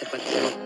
consecuencias.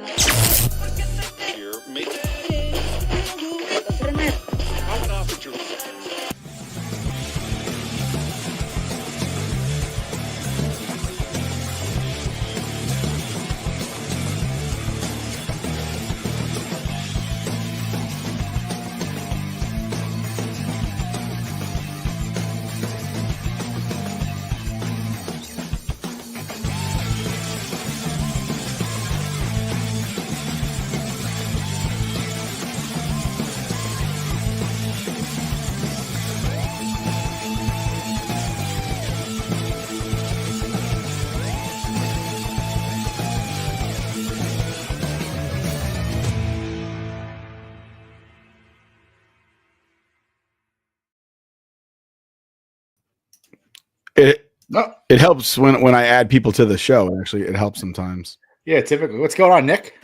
It helps when I add people to the show. Actually, it helps sometimes. Yeah, typically. What's going on, Nick?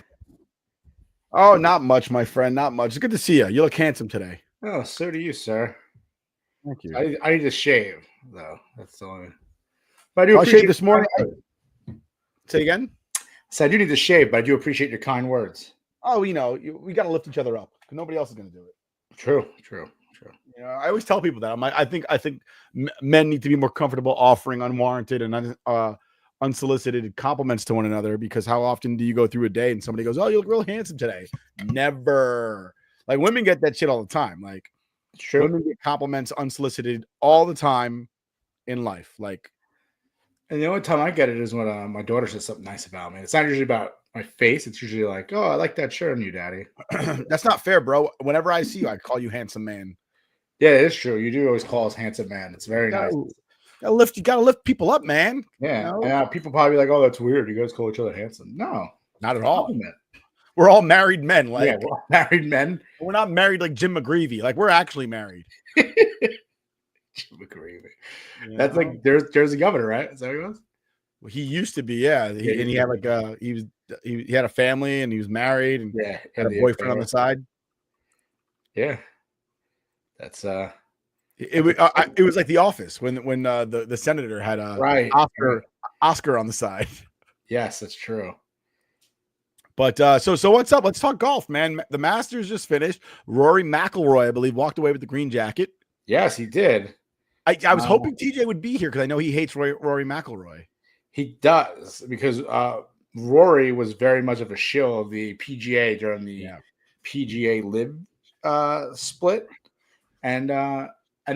Oh, not much, my friend. Not much. It's good to see you. You look handsome today. Oh, so do you, sir. Thank you. I need to shave, though. That's the only. But I do. I shaved this morning. Say again. So I do need to shave, but I do appreciate your kind words. Oh, we got to lift each other up. Nobody else is going to do it. True. I always tell people that. I'm like, I think men need to be more comfortable offering unwarranted and unsolicited compliments to one another, because how often do you go through a day and somebody goes, "Oh, you look real handsome today"? Never. Like, women get that shit all the time. Like, true. Women get compliments unsolicited all the time in life. Like, and the only time I get it is when my daughter says something nice about me. It's not usually about my face. It's usually like, "Oh, I like that shirt on you, Daddy." That's not fair, bro. Whenever I see you, I call you handsome man. Yeah, it is true. You do always call us handsome man. It's very nice. You gotta lift people up, man. Yeah. People probably like, "Oh, that's weird. You guys call each other handsome." No, not at all. We're all married men. Like, yeah, we're all married men. We're not married like Jim McGreevy. Like, we're actually married. Jim McGreevy. That's like there's a governor, right? Is that what he was? Well, he used to be, yeah. He had like he had a family and he was married and had a boyfriend on the side. Yeah. That's it was like The Office when the senator had a Oscar on the side. Yes, that's true. But so what's up? Let's talk golf, man. The Masters just finished. Rory McIlroy, I believe, walked away with the green jacket. Yes, he did. I was hoping TJ would be here because I know he hates Rory McIlroy. He does, because Rory was very much of a shill of the PGA during the PGA Live split. And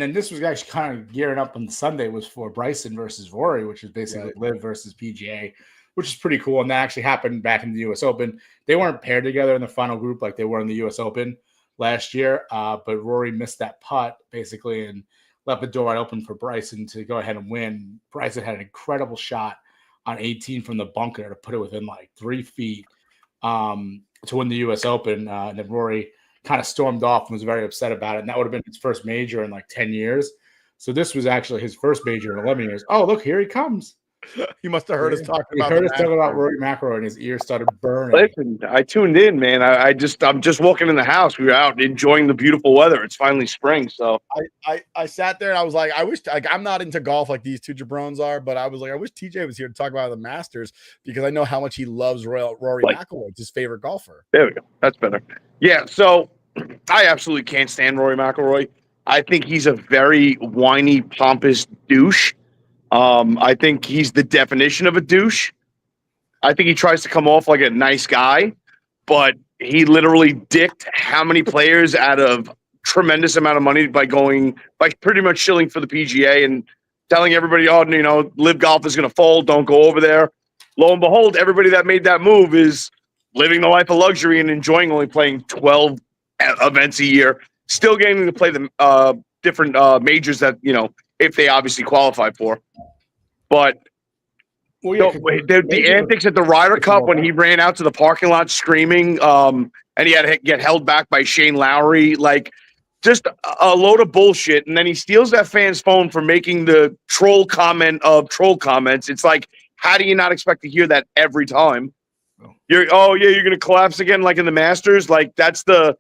then this was actually kind of gearing up on Sunday was for Bryson versus Rory, which is basically Live versus PGA, which is pretty cool. And that actually happened back in the U.S. Open. They weren't paired together in the final group like they were in the U.S. Open last year, but Rory missed that putt basically and left the door wide open for Bryson to go ahead and win. Bryson had an incredible shot on 18 from the bunker to put it within like 3 feet to win the U.S. Open. And then Rory kind of stormed off and was very upset about it. And that would have been his first major in like 10 years. So this was actually his first major in 11 years. Oh, look, here he comes. He must have heard us talking about. He heard us talking about Rory McIlroy, and his ears started burning. Listen, I tuned in, man. I'm just walking in the house. We were out enjoying the beautiful weather. It's finally spring, so I sat there and I was like, I wish I'm not into golf like these two jabrones are, but I was like, I wish TJ was here to talk about the Masters because I know how much he loves Rory McIlroy. It's his favorite golfer. There we go. That's better. Yeah. So I absolutely can't stand Rory McIlroy. I think he's a very whiny, pompous douche. I think he's the definition of a douche. I think he tries to come off like a nice guy, but he literally dicked how many players out of tremendous amount of money by pretty much shilling for the PGA and telling everybody, oh, Live Golf is going to fold. Don't go over there. Lo and behold, everybody that made that move is living the life of luxury and enjoying only playing 12 events a year, still getting to play the different majors that, if they obviously qualify for. But the antics at the Ryder Cup when he ran out to the parking lot screaming, and he had to get held back by Shane Lowry, like just a load of bullshit. And then he steals that fan's phone for making the troll comment of troll comments. It's like, how do you not expect to hear that every time? You're going to collapse again like in the Masters? Like that's the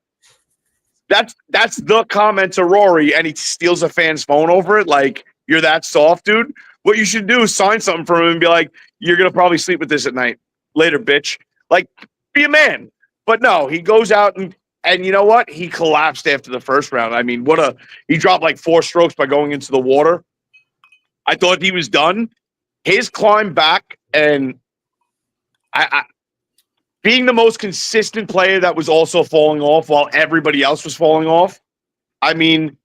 comment to Rory, and he steals a fan's phone over it. Like, you're that soft, dude. What you should do is sign something from him and be like, you're going to probably sleep with this at night. Later, bitch. Like, be a man. But no, he goes out and you know what? He collapsed after the first round. I mean, he dropped like 4 strokes by going into the water. I thought he was done. His climb back and I being the most consistent player that was also falling off while everybody else was falling off. I mean,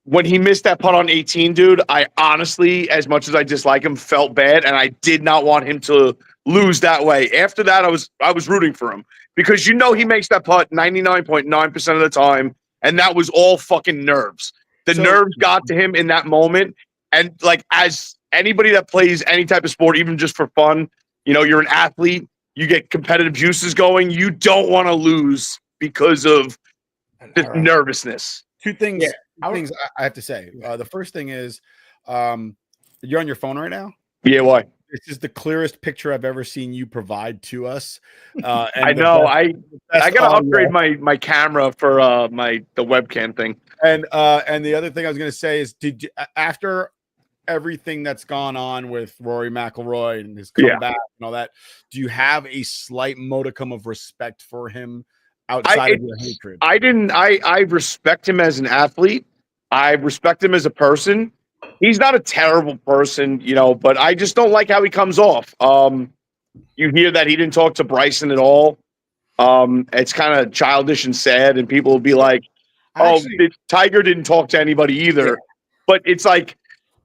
when he missed that putt on 18, dude, I honestly, as much as I dislike him, felt bad, and I did not want him to lose that way. After that, I was rooting for him because he makes that putt 99.9% of the time, and that was all fucking nerves. The nerves got to him in that moment, and like as anybody that plays any type of sport, even just for fun, you're an athlete, you get competitive juices going. You don't want to lose because of this nervousness. Two things. Yeah. Things I have to say. The first thing is, you're on your phone right now. Yeah, why? This is the clearest picture I've ever seen you provide to us. And I know. I gotta upgrade my camera for the webcam thing. And the other thing I was gonna say is, did you, after everything that's gone on with Rory McIlroy and his comeback and all that, do you have a slight modicum of respect for him outside of your hatred? I respect him as an athlete. I respect him as a person. He's not a terrible person, but I just don't like how he comes off. You hear that he didn't talk to Bryson at all. It's kind of childish and sad, and people will be like, Tiger didn't talk to anybody either. Yeah. But it's like,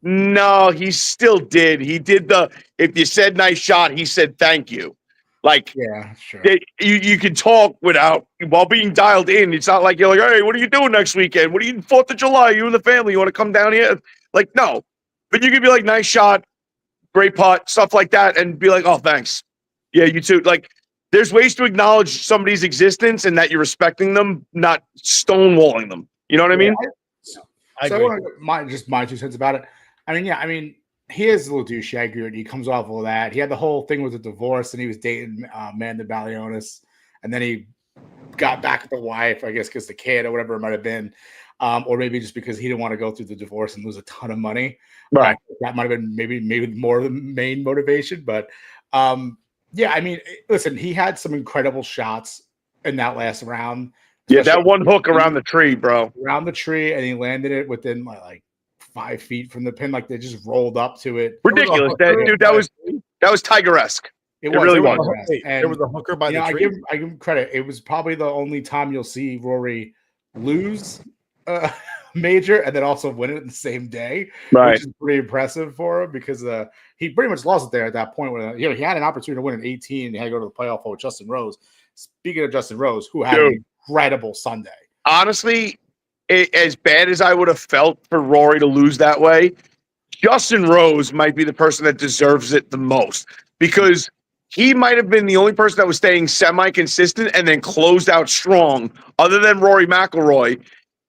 no, he still did. He did if you said nice shot, he said thank you. Like, yeah, sure. You can talk while being dialed in. It's not like you're like, hey, what are you doing next weekend? What are you 4th of July? You and the family, you want to come down here? Like, no. But you could be like, nice shot, great putt, stuff like that, and be like, oh, thanks. Yeah, you too. Like, there's ways to acknowledge somebody's existence and that you're respecting them, not stonewalling them. You know what I mean? I want my 2 cents about it. He is a little douchey. I agree with you. He comes off all that. He had the whole thing with the divorce, and he was dating Amanda Balionis, and then he got back with the wife, I guess, because the kid or whatever it might have been, or maybe just because he didn't want to go through the divorce and lose a ton of money. Right. That might have been maybe more of the main motivation. But listen, he had some incredible shots in that last round. Yeah, that one hook around the tree, bro. Around the tree, and he landed it within like 5 feet from the pin, like they just rolled up to it. Ridiculous, that was Tiger-esque. It really was. There was a hooker by the tree. I give him credit. It was probably the only time you'll see Rory lose major and then also win it in the same day, right? Which is pretty impressive for him because he pretty much lost it there at that point. When he had an opportunity to win at 18, and he had to go to the playoff with Justin Rose. Speaking of Justin Rose, who had an incredible Sunday, honestly. As bad as I would have felt for Rory to lose that way, Justin Rose might be the person that deserves it the most because he might have been the only person that was staying semi-consistent and then closed out strong other than Rory McIlroy.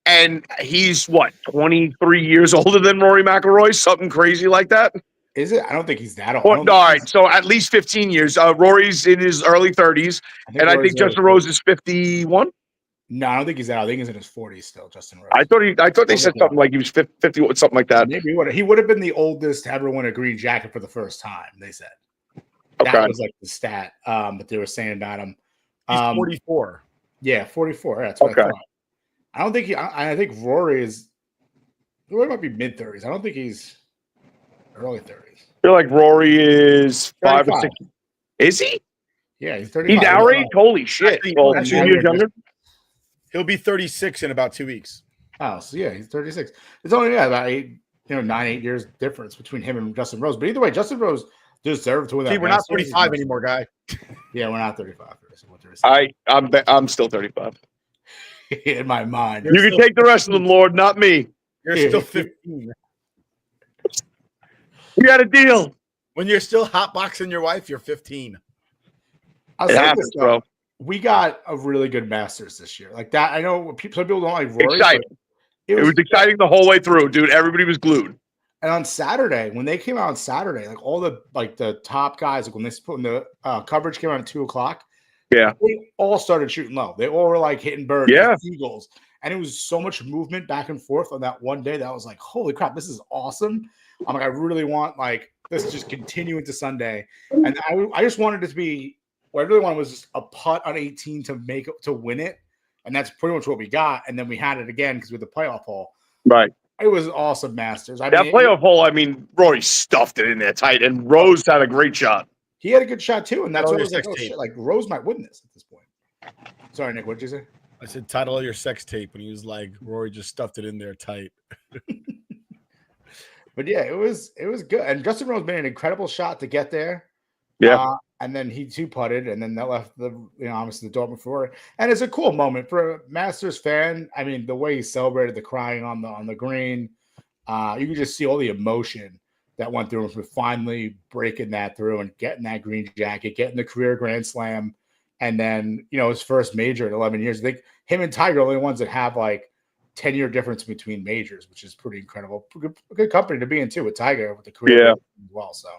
And he's, 23 years older than Rory McIlroy? Something crazy like that? Is it? I don't think he's that old. All right, so at least 15 years. Rory's in his early 30s, and I think Justin Rose is 51. No, I don't think he's out. I think he's in his 40s still, Justin Rose. I thought they said something like he was 50, something like that. Maybe he would have been the oldest to ever win a green jacket for the first time, they said. That was like the stat that they were saying about him. He's 44. Yeah, 44. That's what I thought. I don't think I think Rory might be mid-30s. I don't think he's early 30s. I feel like Rory is 5 or 6. Is he? Yeah, he's 35. He's our age? Holy shit. Well, 2 years younger? He'll be 36 in about 2 weeks. Oh, so yeah, he's 36. It's only about 9-8 years difference between him and Justin Rose. But either way, Justin Rose deserved to win that. See, we're not 35 anymore, guy. Yeah, we're not 35. I'm still 35. In my mind. You can take the rest of them, Lord, not me. You're still 15. We got a deal. When you're still hotboxing your wife, you're 15. It happens, bro. We got a really good Masters this year. Like that, I know some people don't like Rory. Exciting. It was exciting the whole way through, dude. Everybody was glued. And on Saturday, when they came out on Saturday, like all the top guys, like when the coverage came out at 2:00, yeah, they all started shooting low. They all were like hitting birds, eagles, and it was so much movement back and forth on that one day that I was like, holy crap, this is awesome. I'm like, I really want like this to just continue into Sunday, and I just wanted it to be what I really wanted was just a putt on 18 to win it, and that's pretty much what we got. And then we had it again because we had the playoff hole. Right. It was awesome, Masters. That playoff hole, I mean, Rory stuffed it in there tight, and Rose had a great shot. He had a good shot too, and that's what I was like, oh shit, like Rose might win this at this point. Sorry, Nick, what did you say? I said title of your sex tape, and he was like, Rory just stuffed it in there tight. But yeah, it was good. And Justin Rose made an incredible shot to get there. Yeah. And then he two putted, and then that left obviously the door before. And it's a cool moment for a Masters fan. I mean, the way he celebrated, the crying on the green, you could just see all the emotion that went through him for finally breaking that through and getting that green jacket, getting the career Grand Slam, and then his first major in 11 years. I think him and Tiger are the only ones that have like 10-year difference between majors, which is pretty incredible. Good company to be in too with Tiger with the career as well. So.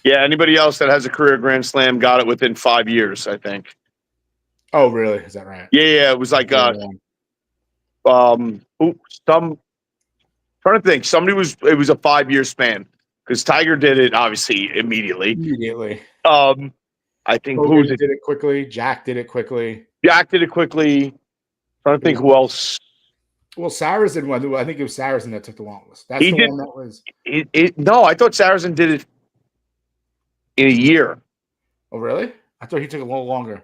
Yeah, anybody else that has a career Grand Slam got it within 5 years, I think. Oh, really? Is that right? Yeah, it was like trying to think. It was a 5-year span because Tiger did it obviously immediately. I think Hogan did it quickly. Jack did it quickly. Trying to think who else. Well, Saracen won. I think it was Saracen that took the longest. That's the one that was. No, I thought Saracen did it in a year. Oh, really? I thought he took a little longer.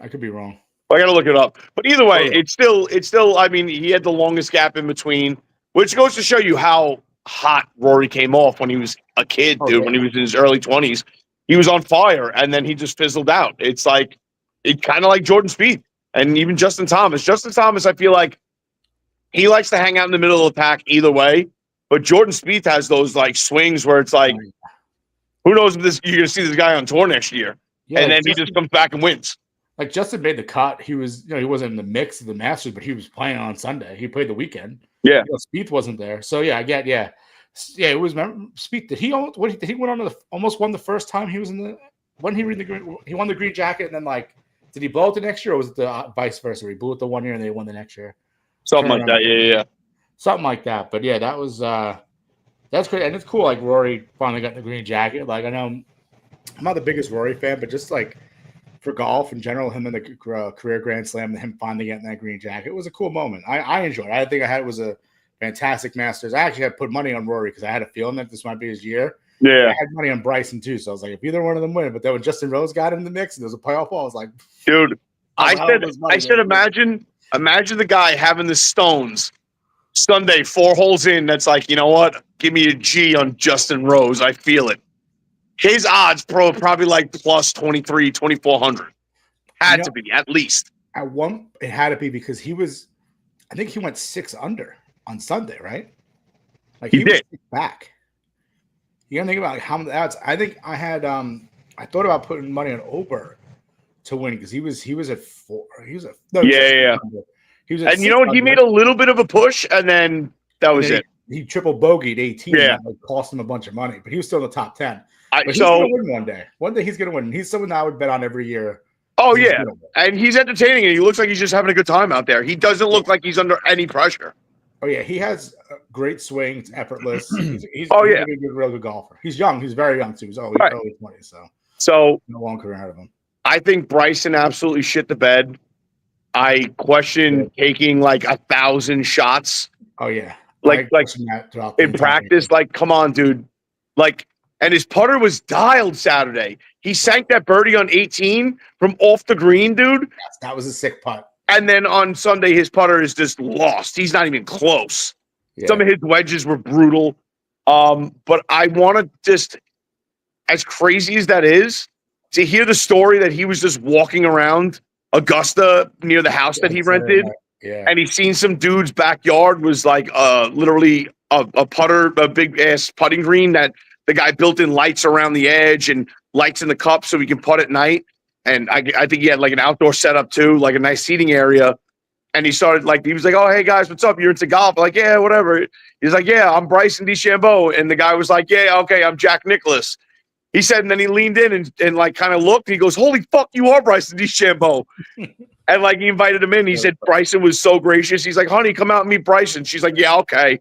I could be wrong. I got to look it up. But either way, it's still. I mean, he had the longest gap in between, which goes to show you how hot Rory came off when he was a kid, dude. Yeah. When he was in his early 20s, he was on fire, and then he just fizzled out. It's kind of like Jordan Spieth and even Justin Thomas. Justin Thomas, I feel like he likes to hang out in the middle of the pack either way. But Jordan Spieth has those like swings where it's like, who knows if you're going to see this guy on tour next year, and then he just comes back and wins. Like Justin made the cut. He was, he wasn't in the mix of the Masters, but he was playing on Sunday. He played the weekend. Yeah, Spieth wasn't there, so yeah, I get, yeah. It was. Spieth, did he went on to almost won the first time he was in the when he won the green jacket, and then like did he blow it the next year, or was it the vice versa? He blew it the one year and they won the next year. Something like that, yeah. Something like that. But yeah, that was that's great, and it's cool. Like Rory finally got the green jacket. Like I know I'm not the biggest Rory fan, but just like for golf in general, him in the career Grand Slam, and him finally getting that green jacket, it was a cool moment. I enjoyed it. I think it was a fantastic Masters. I actually had put money on Rory because I had a feeling that this might be his year. Yeah, I had money on Bryson too, so I was like, if either one of them win. But then when Justin Rose got in the mix and there was a playoff ball, I was like, dude, I said, imagine the guy having the stones Sunday 4 holes in. That's like, you know what? Give me a G on Justin Rose. I feel it. His odds probably like plus 23, 2,400. Had to be at least. At one, it had to be because I think he went 6 under on Sunday, right? Like he did back. You gotta think about how many odds. I think I had I thought about putting money on Ober to win because he was at 4. He was at yeah. He was at, and you know what? He made a little bit of a push, and then that was it. He triple bogeyed 18. Yeah, that cost him a bunch of money, but he was still in the top 10. But he's gonna win one day. One day he's gonna win. He's someone that I would bet on every year. Oh yeah, and he's entertaining, and he looks like he's just having a good time out there. He doesn't look like he's under any pressure. Oh yeah, he has a great swing. It's effortless. He's a real good golfer. He's young. He's very young too. He's early 20s. So no long career ahead of him. I think Bryson absolutely shit the bed. I question taking like 1,000 shots. Oh yeah, like in practice. Like, come on, dude. Like, and his putter was dialed Saturday. He sank that birdie on 18 from off the green, dude. Yes, that was a sick putt. And then on Sunday, his putter is just lost. He's not even close. Yeah. Some of his wedges were brutal. But I want to just, as crazy as that is, to hear the story that he was just walking around Augusta near the house that he rented. Yeah. And he's seen some dude's backyard was like literally a putter, a big ass putting green that the guy built in lights around the edge and lights in the cup so he can putt at night. And I think he had like an outdoor setup too, like a nice seating area. And he started he was like, "Oh, hey guys, what's up? You're into golf?" Like, "Yeah, whatever." He's like, "Yeah, I'm Bryson DeChambeau." And the guy was like, "Yeah, okay, I'm Jack Nicklaus." He said, and then he leaned in and like kind of looked. And he goes, "Holy fuck, you are Bryson DeChambeau." And like he invited him in. He said Bryson was so gracious. He's like, "Honey, come out and meet Bryson." She's like, "Yeah, okay."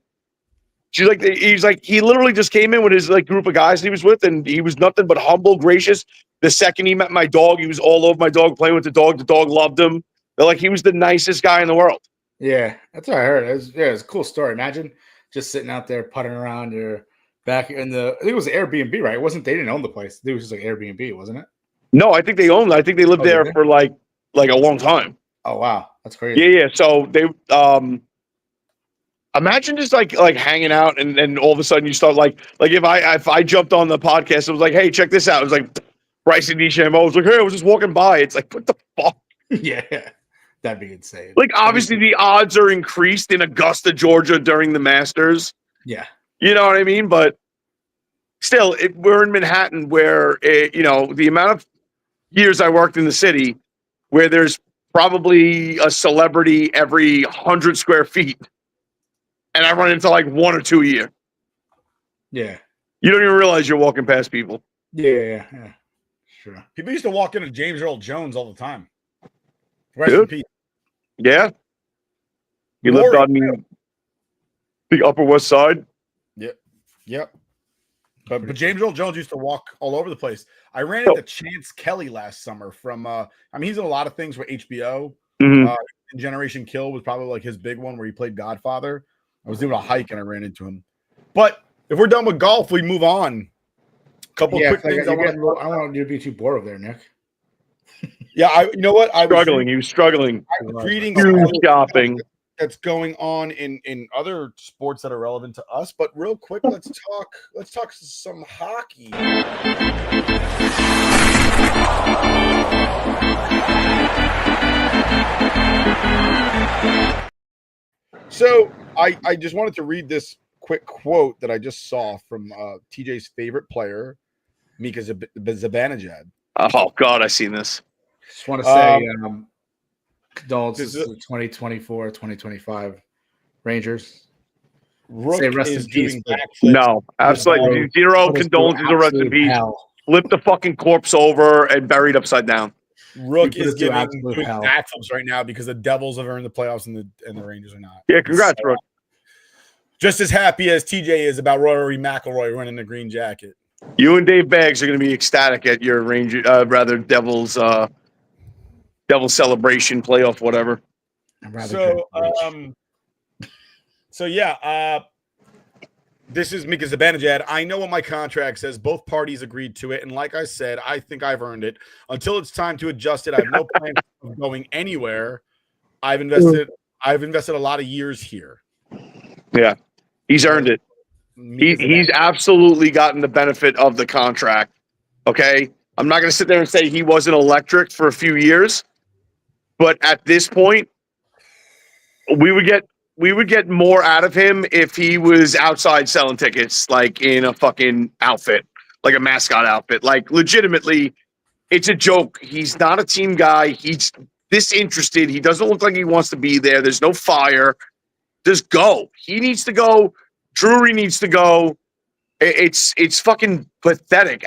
She's like, he's like, he literally just came in with his like group of guys that he was with, and he was nothing but humble, gracious. The second he met my dog, he was all over my dog, playing with the dog. The dog loved him. They're like, he was the nicest guy in the world. Yeah, that's what I heard. It's a cool story. Imagine just sitting out there putting around your back in I think it was Airbnb, right? It wasn't, they didn't own the place. It was just like Airbnb, wasn't it? No, I think they owned it. I think they lived there for like a long time. Oh wow, that's crazy. Yeah. So they imagine just like hanging out and all of a sudden you start like if I jumped on the podcast, it was like, hey, check this out. It was like Bryson DeChambeau was like, hey, I was just walking by. It's like, what the fuck? Yeah, that'd be insane. Like, obviously, the odds are increased in Augusta, Georgia during the Masters. Yeah. You know what I mean? But still, we're in Manhattan where, the amount of years I worked in the city where there's probably a celebrity every 100 square feet. And I run into like one or two a year. Yeah. You don't even realize you're walking past people. Yeah. Sure. People used to walk into James Earl Jones all the time. Rest in peace. Yeah. You lived on the Upper West Side? Yep. But James Earl Jones used to walk all over the place. I ran into Chance Kelly last summer from he's in a lot of things with HBO. Generation Kill was probably like his big one where he played Godfather. I was doing a hike and I ran into him. But if we're done with golf, we move on. A couple quick things. I don't want you to be too bored over there, Nick. Yeah, you know what? He was struggling. I was reading shopping that's going on in other sports that are relevant to us. But real quick, let's talk some hockey. So I just wanted to read this quick quote that I just saw from TJ's favorite player, Mika Zibanejad. Oh God, I've seen this. Just want to say condolences to 2024, 2025 Rangers. Rook say rest is in peace. No, absolutely zero condolences or rest in peace. Flip the fucking corpse over and buried upside down. Rook is giving backflips right now because the Devils have earned the playoffs and the Rangers are not. Yeah, congrats, Rook. Just as happy as TJ is about Rory McIlroy running the green jacket. You and Dave Baggs are going to be ecstatic at your Devils celebration playoff, whatever. This is Mika Zibanejad. I know what my contract says. Both parties agreed to it, and like I said, I think I've earned it. Until it's time to adjust it, I have no plan of going anywhere. I've invested a lot of years here. Yeah, he's earned it. He's absolutely gotten the benefit of the contract. Okay, I'm not going to sit there and say he wasn't electric for a few years, but at this point, we would get more out of him if he was outside selling tickets, like in a fucking outfit, like a mascot outfit. Like, legitimately, it's a joke. He's not a team guy. He's disinterested. He doesn't look like he wants to be there. There's no fire. Just go. He needs to go. Drury needs to go. It's fucking pathetic.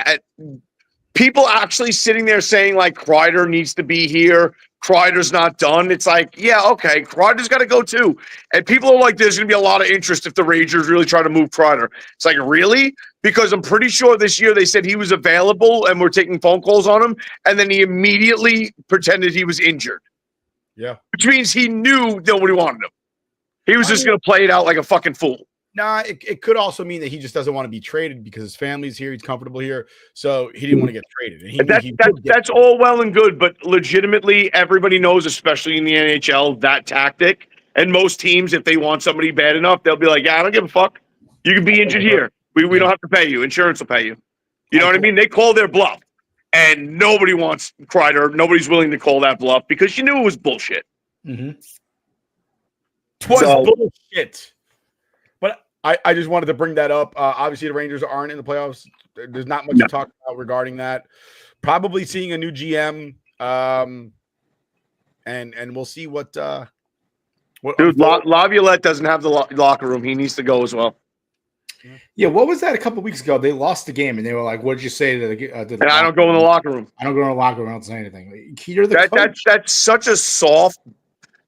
People actually sitting there saying, like, Kreider needs to be here. Kreider's not done. It's like, yeah, okay, Kreider's got to go too. And people are like, there's going to be a lot of interest if the Rangers really try to move Kreider. It's like, really? Because I'm pretty sure this year they said he was available and we're taking phone calls on him. And then he immediately pretended he was injured. Yeah. Which means he knew nobody wanted him. He was just going to play it out like a fucking fool. Nah, it could also mean that he just doesn't want to be traded because his family's here. He's comfortable here. So he didn't want to get traded. And that's all well and good, but legitimately everybody knows, especially in the NHL, that tactic. And most teams, if they want somebody bad enough, they'll be like, yeah, I don't give a fuck. You can be injured here. We don't have to pay you. Insurance will pay you. You know what I mean? They call their bluff. And nobody wants Kreider. Nobody's willing to call that bluff because you knew it was bullshit. Mm-hmm. Bullshit. But I just wanted to bring that up. Obviously, the Rangers aren't in the playoffs. There's not much to talk about regarding that. Probably seeing a new GM, and we'll see what. Dude, Laviolette doesn't have the locker room. He needs to go as well. Yeah, what was that a couple weeks ago? They lost the game, and they were like, "What did you say to the?" And I don't go in the locker room. I don't go in the locker room. I don't say anything. You're the coach. That's such a soft.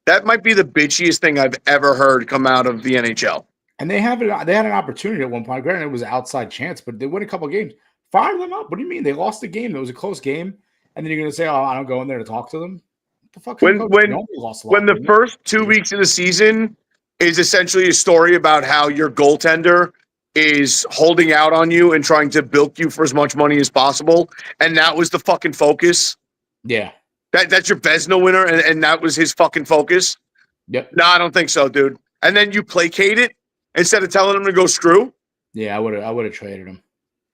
That might be the bitchiest thing I've ever heard come out of the NHL. And they had an opportunity at one point. Granted, it was an outside chance, but they win a couple of games. Fire them up. What do you mean? They lost the game. It was a close game. And then you're going to say, oh, I don't go in there to talk to them? What the fuck? When the first 2 weeks of the season is essentially a story about how your goaltender is holding out on you and trying to bilk you for as much money as possible, and that was the fucking focus. Yeah. That's your Vezina winner, and that was his fucking focus? Yep. No, I don't think so, dude. And then you placate it instead of telling him to go screw? Yeah, I would have traded him.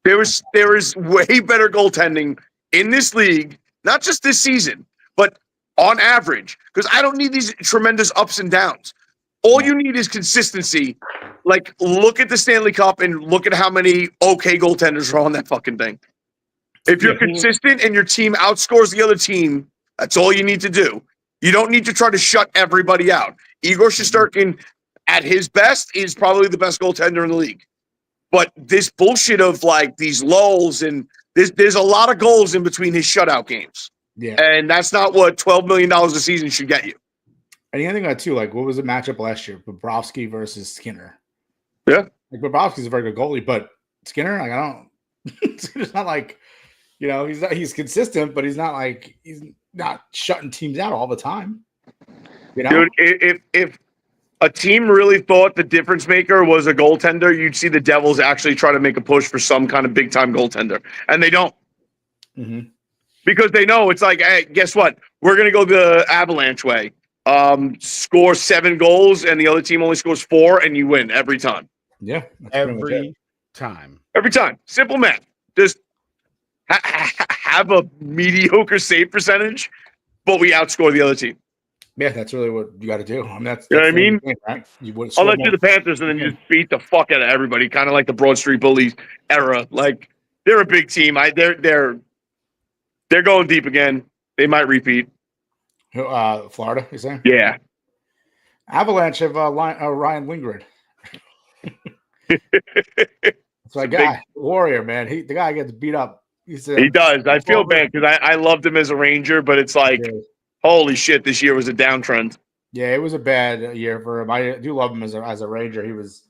There is way better goaltending in this league, not just this season, but on average, because I don't need these tremendous ups and downs. All you need is consistency. Like, look at the Stanley Cup and look at how many okay goaltenders are on that fucking thing. If you're consistent and your team outscores the other team, that's all you need to do. You don't need to try to shut everybody out. Igor Shesterkin, at his best, is probably the best goaltender in the league. But this bullshit of, like, these lulls and there's a lot of goals in between his shutout games. Yeah. And that's not what $12 million a season should get you. And the other thing, too, like, what was the matchup last year? Bobrovsky versus Skinner. Yeah. Like, Bobrovsky's a very good goalie, but Skinner, like, I don't – it's not like, you know, he's consistent, but he's not shutting teams out all the time. You know? Dude, if a team really thought the difference maker was a goaltender, you'd see the Devils actually try to make a push for some kind of big-time goaltender. And they don't. Mm-hmm. Because they know it's like, hey, guess what? We're going to go the Avalanche way. Score 7 goals, and the other team only scores 4, and you win every time. Yeah. Every time. Every time. Simple math. Just have a mediocre save percentage, but we outscore the other team. Yeah, that's really what you got to do. I mean, that's you know what I mean? Thing, right? Unless you're the Panthers, and then you just beat the fuck out of everybody, kind of like the Broad Street Bullies era. Like, they're a big team. They're going deep again. They might repeat. Florida, you saying? Yeah. Avalanche have Ryan Lindgren. That's my guy, Warrior, man. The guy gets beat up. He does. I feel bad because I loved him as a Ranger, but it's like, holy shit, this year was a downtrend. Yeah, it was a bad year for him. I do love him as a Ranger. He was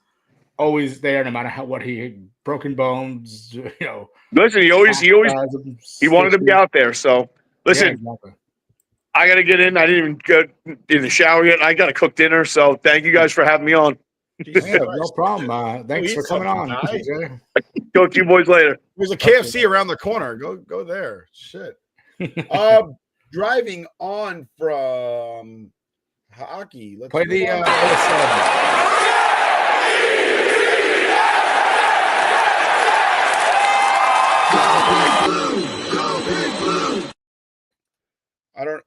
always there, no matter what he had, broken bones. You know. Listen, he wanted to be out there. So listen. Yeah, exactly. I got to get in. I didn't even go in the shower yet. I got to cook dinner. So thank you guys for having me on. Yeah, no problem. Thanks for coming on. Go to you boys later. There's a KFC around the corner. Go there. Shit. Driving on from hockey. Let's play the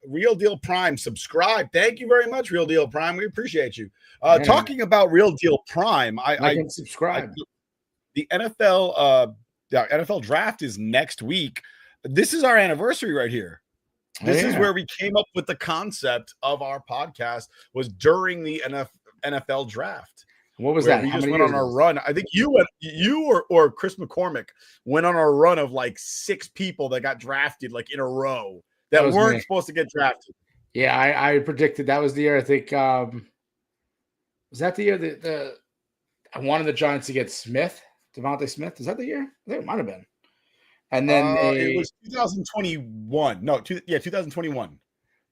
Real Deal Prime, subscribe. Thank you very much, Real Deal Prime. We appreciate you. Talking about Real Deal Prime, I can subscribe. The NFL draft is next week. This is our anniversary right here. This is where we came up with the concept of our podcast, was during the NFL draft. What was that? We just went on our run. I think you or Chris McCormick went on our run of like 6 people that got drafted like in a row that weren't supposed to get drafted. Yeah, I predicted that was the year. I think was that the year that I wanted the Giants to get Devontae Smith. Is that the year? I think it might have been. And then it was 2021. No, 2021.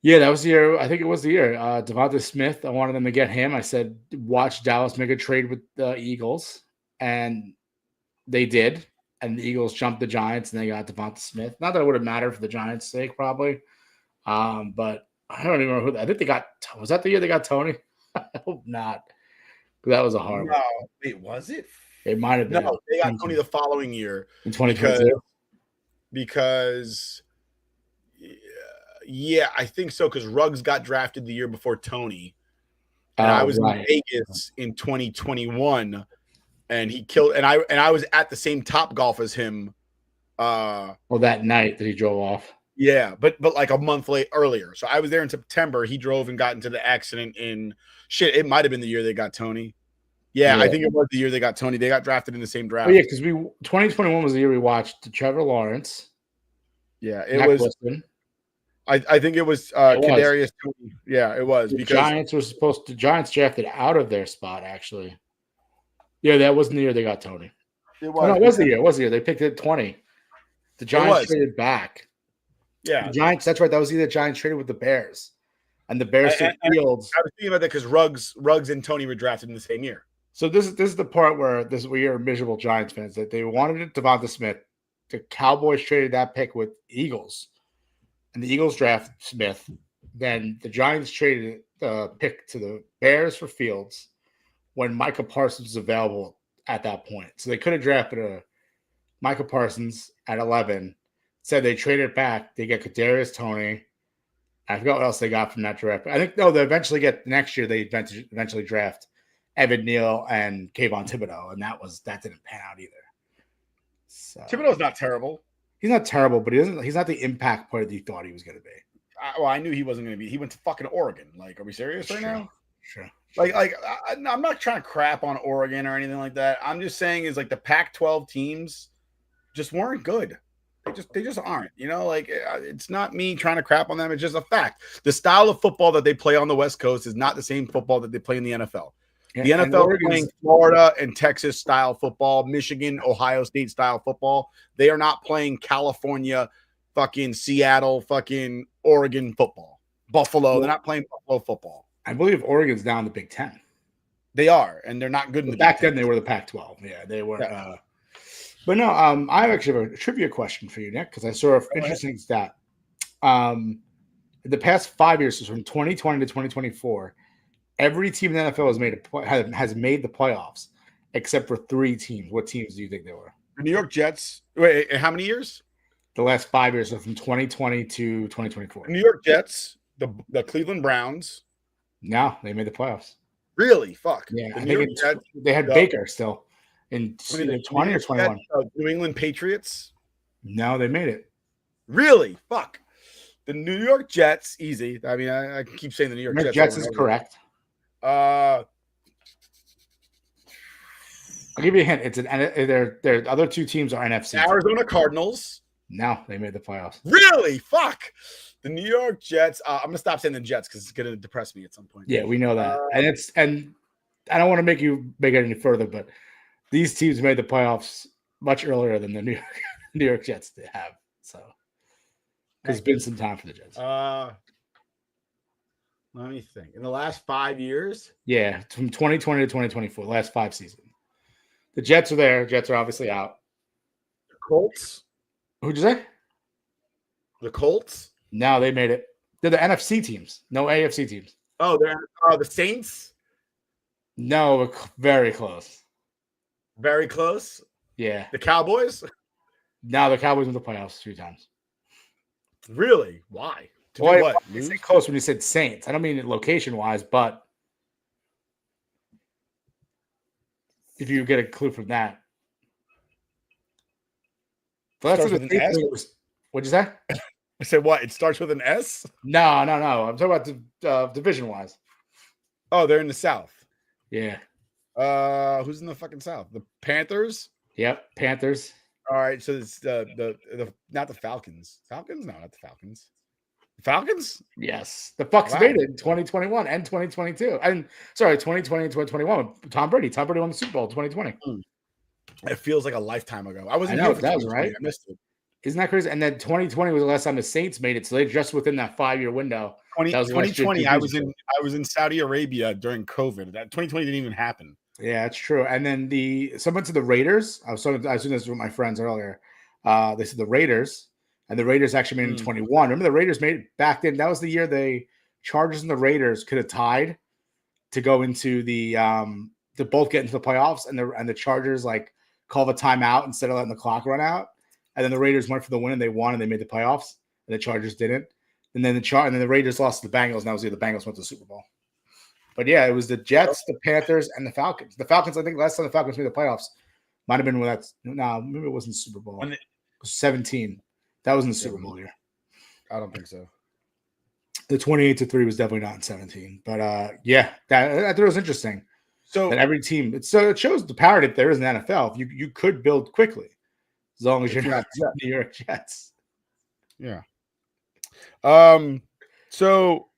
Yeah, that was the year. I think it was the year. Devontae Smith, I wanted them to get him. I said, watch Dallas make a trade with the Eagles. And they did. And the Eagles jumped the Giants, and they got Devontae Smith. Not that it would have mattered for the Giants' sake, probably. But I don't even remember who. I think they got. Was that the year they got Tony? I hope not. That was a horrible. No, wait, was it? It might have been. No, they got Tony the following year in 2022. Because yeah, I think so. Because Ruggs got drafted the year before Tony, and I was in Vegas in 2021. And he killed, and I was at the same Top Golf as him. That night that he drove off. Yeah, but like a month earlier. So I was there in September. He drove and got into the accident in shit. It might have been the year they got Tony. Yeah, I think it was the year they got Tony. They got drafted in the same draft. Oh, yeah, because 2021 was the year we watched Trevor Lawrence. Yeah, it was. Wilson. I think it was Kadarius Tony. Yeah, it was because Giants drafted out of their spot actually. Yeah, that wasn't the year they got Tony. It was. No, it was the year. It was the year. They picked it at 20. The Giants traded back. Yeah, the Giants. That's right. That was either the Giants traded with the Bears, and the Bears took Fields. I was thinking about that because Ruggs and Tony were drafted in the same year. So this is the part where we are miserable Giants fans that they wanted Devonta Smith. The Cowboys traded that pick with Eagles, and the Eagles draft Smith. Then the Giants traded the pick to the Bears for Fields when Micah Parsons was available at that point. So they could have drafted Micah Parsons at 11. Said they traded back. They get Kadarius Toney. I forgot what else they got from that draft. I think they eventually get next year. They eventually draft Evan Neal and Kayvon Thibodeau, and that didn't pan out either. So, Thibodeau's not terrible. He's not terrible, but he's not the impact player that you thought he was going to be. I knew he wasn't going to be. He went to fucking Oregon. Like, are we serious right now? Sure. I'm not trying to crap on Oregon or anything like that. I'm just saying is like the Pac-12 teams just weren't good. They just aren't. It's not me trying to crap on them. It's just a fact. The style of football that they play on the West Coast is not the same football that they play in the NFL. The NFL is playing Florida and Texas style football, Michigan, Ohio State style football. They are not playing California, fucking Seattle, fucking Oregon football. Buffalo. They're not playing Buffalo football. I believe Oregon's now in the Big Ten. They are, and they're not good in the back Big Ten. Then. They were the Pac-12. Yeah, they were. Yeah. But no, I actually have a trivia question for you, Nick, because I saw an interesting stat. In the past 5 years, so from 2020 to 2024, every team in the NFL has made the playoffs except for 3 teams. What teams do you think they were? The New York Jets. Wait, how many years? The last 5 years, so from 2020 to 2024. New York Jets, the Cleveland Browns. No, they made the playoffs. Really? Fuck. Yeah, I think they had Baker still in 20 or 21. New England Patriots. No, they made it. Really? Fuck. The New York Jets, easy. I mean, I keep saying the New York Jets is correct. I'll give you a hint. Their other 2 teams are NFC. Arizona Cardinals. No, they made the playoffs. Really? Fuck. The New York Jets. I'm gonna stop saying the Jets because it's gonna depress me at some point. Yeah, we know that, and I don't want to make you make it any further, but these teams made the playoffs much earlier than the New York Jets did have. So it's been some time for the Jets. Let me think. In the last 5 years? Yeah, from 2020 to 2024, the last 5 seasons. The Jets are there. Jets are obviously out. The Colts? Who'd you say? The Colts? No, they made it. They're the NFC teams. No AFC teams. Oh, they're the Saints? No, very close. Very close? Yeah. The Cowboys? No, the Cowboys went to the playoffs 3 times. Really? Why? What? You said close when you said Saints. I don't mean location-wise, but if you get a clue from that. But that's with an S? What'd you say? I said what? It starts with an S? No. I'm talking about division-wise. Oh, they're in the South. Yeah. Who's in the fucking South? The Panthers? Yep, Panthers. All right, so it's the not the Falcons. Falcons? No, not the Falcons. Falcons? Yes. The Bucs made it in 2021 and 2022. And 2020 and 2021. Tom Brady won the Super Bowl in 2020. It feels like a lifetime ago. I wasn't here for that, right? I missed it. Isn't that crazy? And then 2020 was the last time the Saints made it. So they're just within that 5-year window. 2020, I was in Saudi Arabia during COVID. That 2020 didn't even happen. Yeah, that's true. And then someone to the Raiders. I was doing this with my friends earlier. They said the Raiders, and the Raiders actually made it in 21. Remember the Raiders made it back then? That was the year the Chargers and the Raiders could have tied to go into to both get into the playoffs, and the Chargers call the timeout instead of letting the clock run out. And then the Raiders went for the win and they won and they made the playoffs, and the Chargers didn't. And then the Raiders lost to the Bengals, and that was the Bengals went to the Super Bowl. But yeah, it was the Jets, the Panthers, and the Falcons. The Falcons, I think last time the Falcons made the playoffs might have been maybe it wasn't the Super Bowl. It was 17. That was in the Super Bowl year. I don't think so. The 28-3 was definitely not in 17. But yeah, I thought it was interesting. So that every team, it shows the power that there is in the NFL. You could build quickly as long as you're not New York Jets. Yeah. So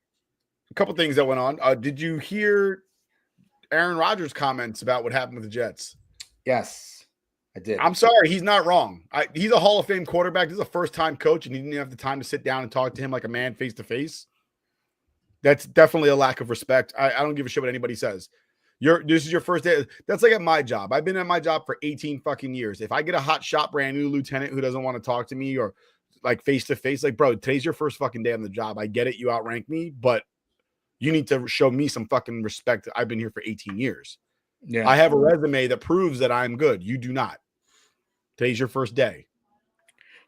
a couple things that went on. Did you hear Aaron Rodgers' comments about what happened with the Jets? Yes. I did. I'm sorry, he's not wrong. He's a Hall of Fame quarterback. This is a first-time coach, and he didn't have the time to sit down and talk to him like a man face to face. That's definitely a lack of respect. I don't give a shit what anybody says. This is your first day. That's like at my job. I've been at my job for 18 fucking years. If I get a hot shot brand new lieutenant who doesn't want to talk to me or like face to face, like, bro, today's your first fucking day on the job. I get it. You outrank me, but you need to show me some fucking respect. I've been here for 18 years. Yeah. I have a resume that proves that I'm good. You do not. Today's your first day.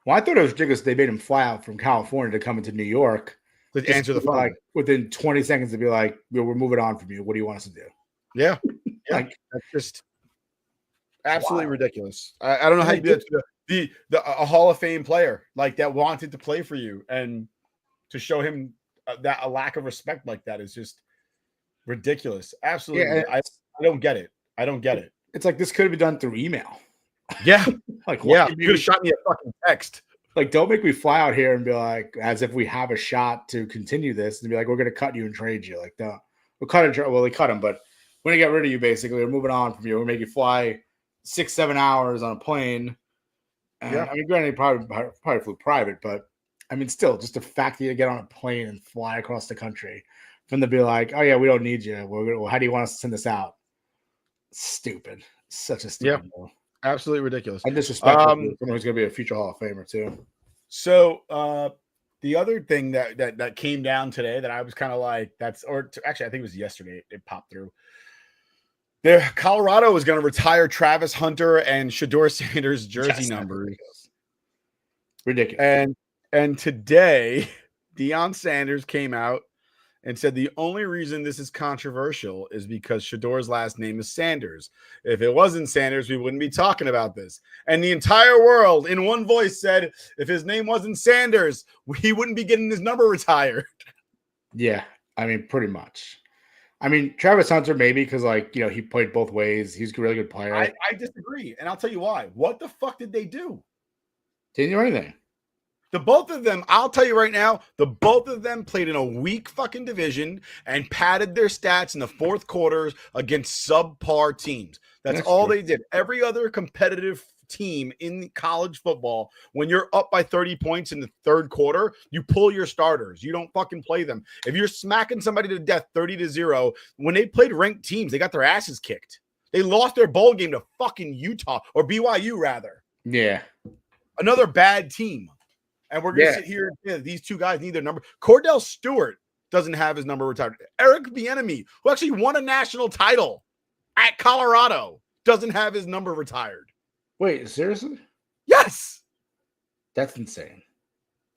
Well, I thought it was ridiculous. They made him fly out from California to come into New York. To answer the phone. Like within 20 seconds to be like, we're moving on from you. What do you want us to do? Yeah. Like, that's just absolutely ridiculous. I don't know how you do that to a Hall of Fame player like that wanted to play for you, and to show him that a lack of respect like that is just ridiculous. Absolutely. Yeah, I don't get it. I don't get it. It's like this could have been done through email. Yeah. Like, yeah, you could have shot me a fucking text. Like, don't make me fly out here and be like, as if we have a shot to continue this, and be like, we're going to cut you and trade you. Like, no, we'll cut him. Well, they cut him, but we're going to get rid of you, basically. We're moving on from you. We'll make you fly 6-7 hours on a plane. And, Yeah. I mean, granted, he probably flew private, but I mean, still, just the fact that you get on a plane and fly across the country, from to be like, oh, yeah, we don't need you. Well, how do you want us to send this out? Stupid. Such a stupid move. Absolutely ridiculous. I disrespect someone who's going to be a future Hall of Famer too. So the other thing that came down today that I was kind of like, actually I think it was yesterday it popped through. There, Colorado is going to retire Travis Hunter and Shedeur Sanders jersey numbers. Ridiculous. And today, Deion Sanders came out and said the only reason this is controversial is because Shedeur's last name is Sanders. If it wasn't Sanders, we wouldn't be talking about this. And the entire world, in one voice, said if his name wasn't Sanders, he wouldn't be getting his number retired. Yeah, I mean, pretty much. I mean, Travis Hunter maybe because, like, you know, he played both ways. He's a really good player. I disagree, and I'll tell you why. What the fuck did they do? Didn't do anything. The both of them, I'll tell you right now, the both of them played in a weak fucking division and padded their stats in the fourth quarters against subpar teams. That's all they did. Every other competitive team in college football, when you're up by 30 points in the third quarter, you pull your starters. You don't fucking play them. If you're smacking somebody to death 30-0, when they played ranked teams, they got their asses kicked. They lost their bowl game to fucking Utah, or BYU rather. Yeah. Another bad team. And we're going to sit here and these two guys need their number. Cordell Stewart doesn't have his number retired. Eric Bieniemy, who actually won a national title at Colorado, doesn't have his number retired. Wait, seriously? Yes. That's insane.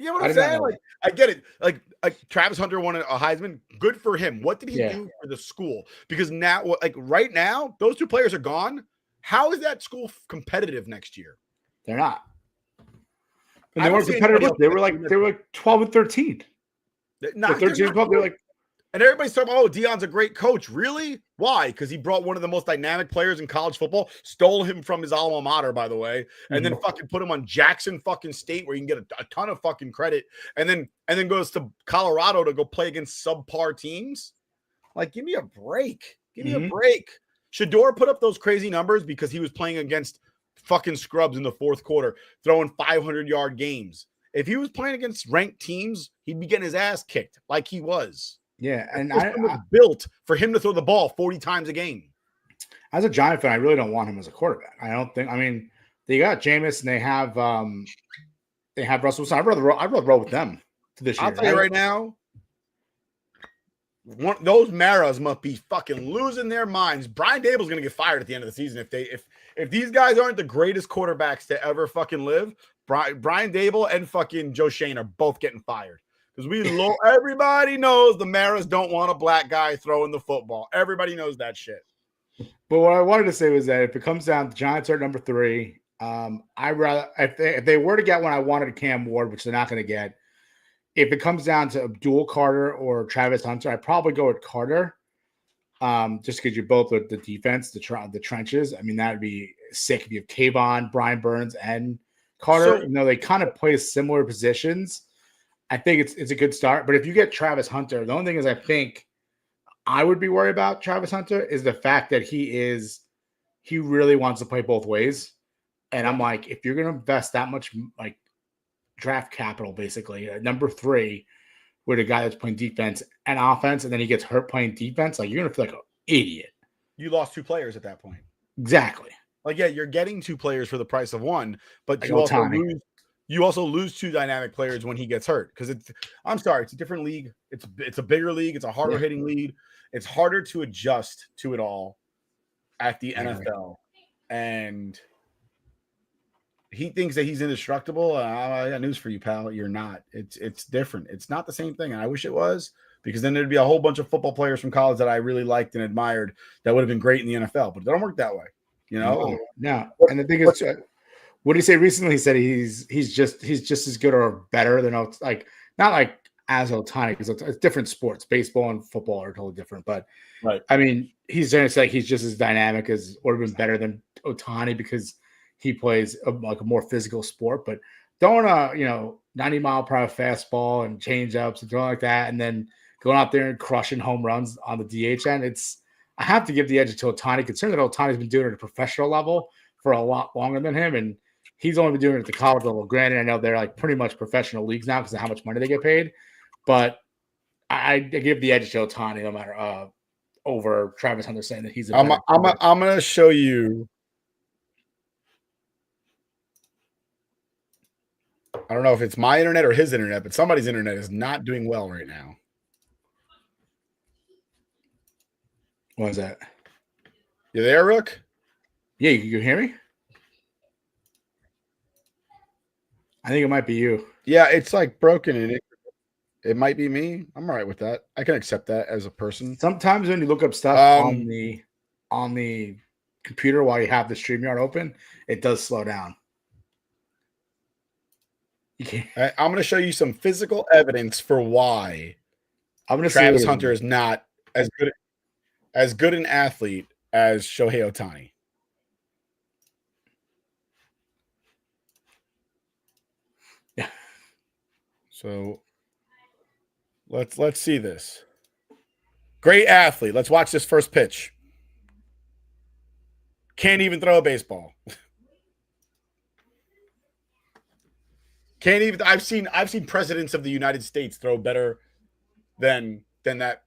You know what I'm saying? Like, I get it. Like Travis Hunter won a Heisman. Good for him. What did he do for the school? Because now, like right now, those two players are gone. How is that school competitive next year? They're not. And they weren't competitive. They were like 12 and 13. Not 13 and 12. They're like, and everybody's talking, oh, Deion's a great coach. Really? Why? Because he brought one of the most dynamic players in college football, stole him from his alma mater, by the way, and then fucking put him on Jackson fucking State where you can get a ton of fucking credit, and then goes to Colorado to go play against subpar teams. Like, give me a break. Give me a break. Shedeur put up those crazy numbers because he was playing against fucking scrubs in the fourth quarter, throwing 500-yard games. If he was playing against ranked teams, he'd be getting his ass kicked like he was. Yeah, and I was built for him to throw the ball 40 times a game. As a Giant fan, I really don't want him as a quarterback. I don't think. I mean, they got Jameis and they have Russell Wilson. I'd rather roll with them to this year. I'll tell you right now, those Maras must be fucking losing their minds. Brian Dable's going to get fired at the end of the season if these guys aren't the greatest quarterbacks to ever fucking live. Brian Dable and fucking Joe Shane are both getting fired. Because everybody knows the Maras don't want a black guy throwing the football. Everybody knows that shit. But what I wanted to say was that if it comes down to Giants are at number 3, I rather if they were to get one, I wanted a Cam Ward, which they're not going to get. If it comes down to Abdul Carter or Travis Hunter, I'd probably go with Carter. Just because you're both with the defense, the trenches. I mean, that'd be sick if you have Kayvon, Brian Burns, and Carter. So, they kind of play similar positions. I think it's a good start. But if you get Travis Hunter, the only thing is I think I would be worried about Travis Hunter is the fact that he really wants to play both ways. And I'm like, if you're going to invest that much like draft capital, basically, at number 3, with a guy that's playing defense and offense, and then he gets hurt playing defense, like you're going to feel like an idiot. You lost 2 players at that point. Exactly. Like, yeah, you're getting 2 players for the price of 1, but Like you also lose 2 dynamic players when he gets hurt because it's a different league. It's a bigger league. It's a harder hitting league. It's harder to adjust to it all at the NFL. And he thinks that he's indestructible. I got news for you, pal. You're not. It's different. It's not the same thing. And I wish it was, because then there'd be a whole bunch of football players from college that I really liked and admired that would have been great in the NFL, but it don't work that way. You know? No. And the thing is, what did he say recently? He said he's just as good or better than like, not like as Ohtani, because it's different sports. Baseball and football are totally different. But right. I mean, he's saying it's like he's just as dynamic as or even better than Ohtani because he plays like a more physical sport. But throwing a 90-mile-per-hour fastball and change ups and throwing like that, and then going out there and crushing home runs on the DH end, I have to give the edge to Ohtani, considering that Ohtani's been doing it at a professional level for a lot longer than him, and he's only been doing it at the college level. Granted, I know they're like pretty much professional leagues now because of how much money they get paid, but I give the edge to Ohtani no matter over Travis Hunter saying that he's. I'm going to show you. I don't know if it's my internet or his internet, but somebody's internet is not doing well right now. What is that? You there, Rook? Yeah, you hear me? I think it might be you. Yeah, it's like broken and it might be me. I'm all right with that. I can accept that as a person. Sometimes when you look up stuff on the computer while you have the StreamYard open, it does slow down. I'm going to show you some physical evidence for why Travis Hunter is not as good an athlete as Shohei Ohtani. Yeah. So let's see this. Great athlete. Let's watch this first pitch. Can't even throw a baseball. Can't even. I've seen presidents of the United States throw better than that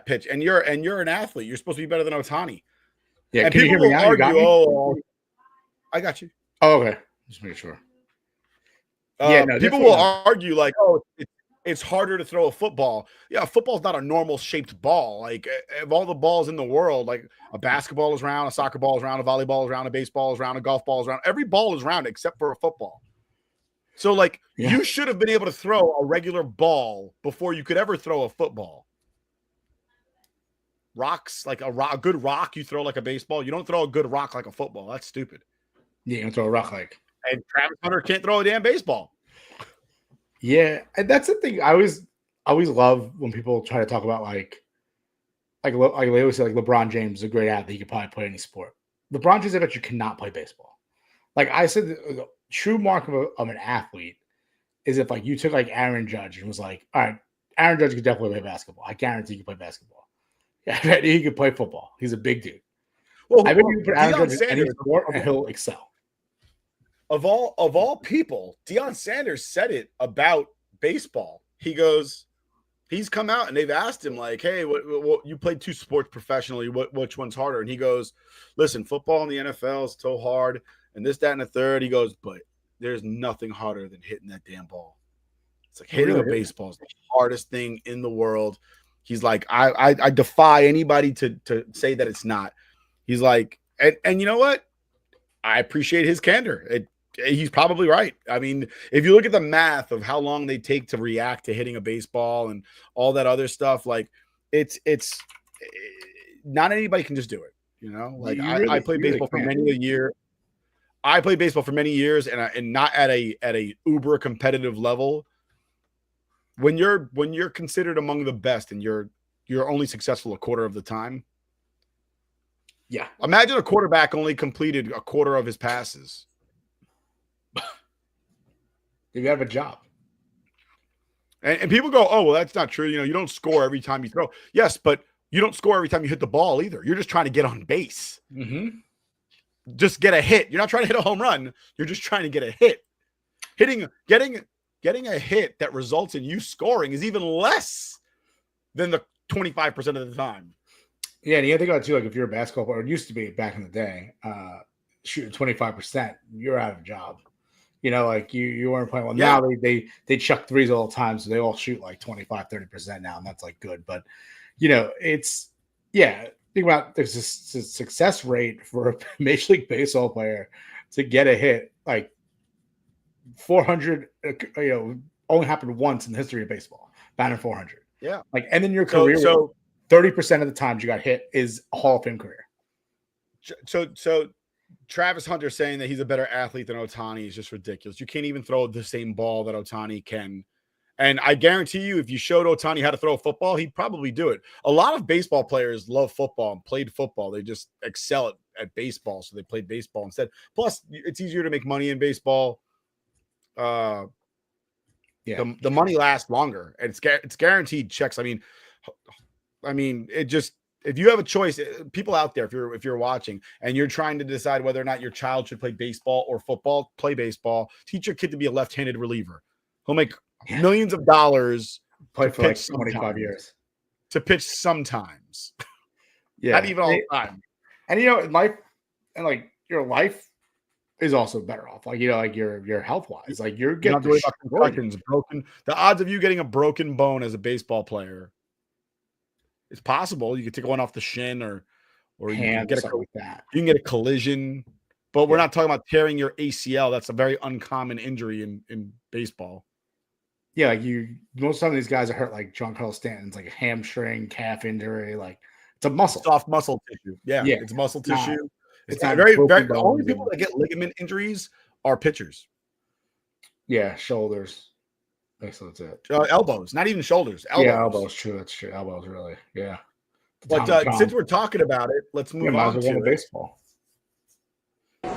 pitch. And you're an athlete. You're supposed to be better than Ohtani. Yeah. And can people you hear me will now? argue. I got you. Oh, okay. Just make sure. People will argue like, it's harder to throw a football. Yeah, football's not a normal shaped ball. Like, of all the balls in the world, like a basketball is round, a soccer ball is round, a volleyball is round, a baseball is round, a golf ball is round. Every ball is round except for a football. So, like, you should have been able to throw a regular ball before you could ever throw a football. Rocks, like a good rock, you throw like a baseball. You don't throw a good rock like a football. That's stupid. Yeah, you don't throw a rock like. And Travis Hunter can't throw a damn baseball. Yeah, and that's the thing. I always love when people try to talk about like they always say like LeBron James is a great athlete. He could probably play any sport. LeBron James, I bet you cannot play baseball. Like I said, the true mark of an athlete is if like you took like Aaron Judge and was like, all right, Aaron Judge could definitely play basketball. I guarantee he could play basketball. Yeah, I bet he could play football. He's a big dude. Well, I bet you can put Aaron Judge in any sport and he'll excel. Of all people, Deion Sanders said it about baseball. He goes, he's come out and they've asked him like, hey, what you played 2 sports professionally. Which one's harder? And he goes, listen, football in the NFL is so hard and this, that, and the third. He goes, but there's nothing harder than hitting that damn ball. It's like hitting a baseball is the hardest thing in the world. He's like, I defy anybody to say that it's not. He's like, and you know what? I appreciate his candor. He's probably right. I mean, if you look at the math of how long they take to react to hitting a baseball and all that other stuff, like it's not anybody can just do it. You know, like I played baseball for many a year. I played baseball for many years, and not at a uber competitive level. When you're considered among the best, and you're only successful a quarter of the time. Yeah, imagine a quarterback only completed a quarter of his passes. You have a job. And people go, oh, well, that's not true. You know, you don't score every time you throw. Yes, but you don't score every time you hit the ball either. You're just trying to get on base. Mm-hmm. just get a hit. You're not trying to hit a home run. You're just trying to get a hit. Getting a hit that results in you scoring is even less than the 25% of the time. Yeah, and you have to think about it too, like if you're a basketball player, it used to be back in the day, shooting 25%, you're out of a job. Like you weren't playing well. Yeah. Now they chuck threes all the time, so they all shoot like 25, 30% now, and that's like good. But think about the success rate for a Major League Baseball player to get a hit, like 400, only happened once in the history of baseball, batting 400. Yeah. Like, and then your career, so 30% of the times you got hit is a Hall of Fame career. So Travis Hunter saying that he's a better athlete than Ohtani is just ridiculous. You can't even throw the same ball that Ohtani can. And I guarantee you, if you showed Ohtani how to throw a football, he'd probably do it. A lot of baseball players love football and played football. They just excel at baseball, so they played baseball instead. Plus, it's easier to make money in baseball. The money lasts longer, and it's guaranteed checks. I mean, it just, if you have a choice, people out there, if you're watching and you're trying to decide whether or not your child should play baseball or football, play baseball. Teach your kid to be a left-handed reliever. He'll make millions of dollars. Play for like 25 years to pitch sometimes. Yeah, not even all the time. And life, and like your life is also better off. Like like your health wise, like you're getting broken. The odds of you getting a broken bone as a baseball player. It's possible. You could take one off the shin or you can get like that. You can get a collision, but we're not talking about tearing your ACL. That's a very uncommon injury in baseball. Yeah, like most of these guys are hurt, like Giancarlo Stanton's like a hamstring, calf injury, like it's a muscle, soft muscle tissue. Yeah, it's muscle tissue. It's not very the only people that get ligament injuries are pitchers. Yeah, shoulders. That's it. Elbows, not even shoulders. Elbows. Yeah, elbows. True, that's true. Elbows, really. Yeah. But since we're talking about it, let's move on to baseball. I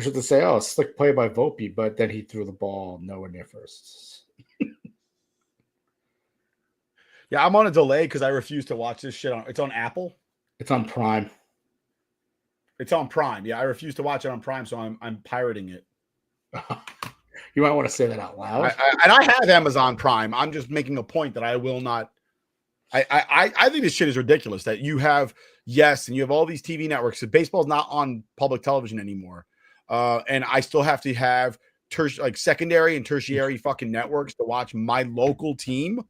should say, slick play by Volpe, but then he threw the ball nowhere near first. Yeah, I'm on a delay because I refuse to watch this shit it's on Apple. It's on Prime. It's on Prime. Yeah, I refuse to watch it on Prime, so I'm pirating it. You might want to say that out loud. I have Amazon Prime. I'm just making a point that I will not. I think this shit is ridiculous that you have and you have all these TV networks. So baseball's not on public television anymore, and I still have to have secondary and tertiary fucking networks to watch my local team.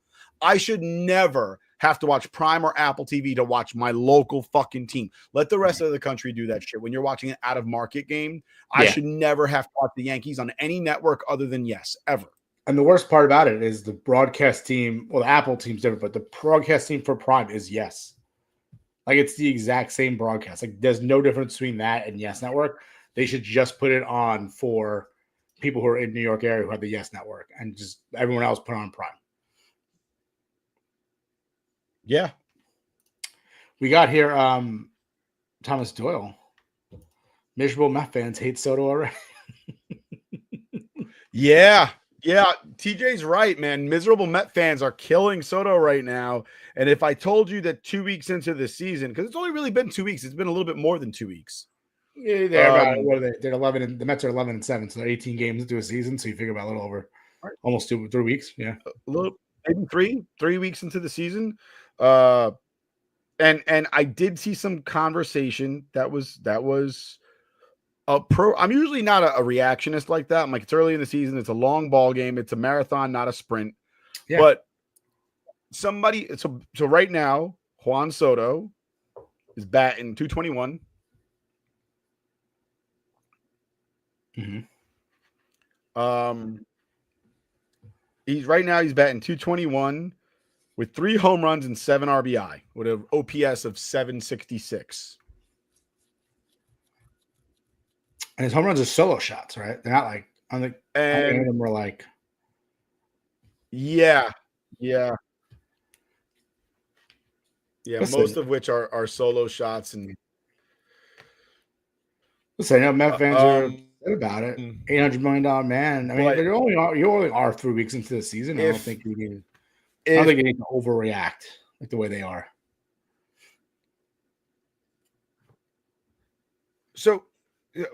I should never have to watch Prime or Apple TV to watch my local fucking team. Let the rest of the country do that shit. When you're watching an out-of-market game, I should never have to watch the Yankees on any network other than ever. And the worst part about it is the broadcast team, well, the Apple team's different, but the broadcast team for Prime is Yes. Like, it's the exact same broadcast. Like, there's no difference between that and Yes Network. They should just put it on for people who are in New York area who have the Yes Network, and just everyone else put on Prime. Yeah. We got here Thomas Doyle. Miserable Met fans hate Soto already. Yeah. TJ's right, man. Miserable Met fans are killing Soto right now. And if I told you that 2 weeks into the season, because it's only really been 2 weeks, it's been a little bit more than 2 weeks. Yeah, they're about, what are they? They're 11, and the Mets are 11-7, so they're 18 games into a season. So you figure about a little over, almost 3 weeks. Yeah, a little, maybe 3 weeks into the season. And I did see some conversation that was a pro. I'm usually not a reactionist like that. I'm like, it's early in the season. It's a long ball game. It's a marathon, not a sprint. Yeah. But so right now, Juan Soto is batting 221. He's batting 221 with 3 home runs and 7 RBI with an OPS of 766. And his home runs are solo shots, right? They're not like on the. And them were like. Yeah. Most of which are solo shots. And listen, Met fans are said about it. $800 million man. I mean, you only are 3 weeks into the season. I don't think you need. I don't think you need to overreact like the way they are. So,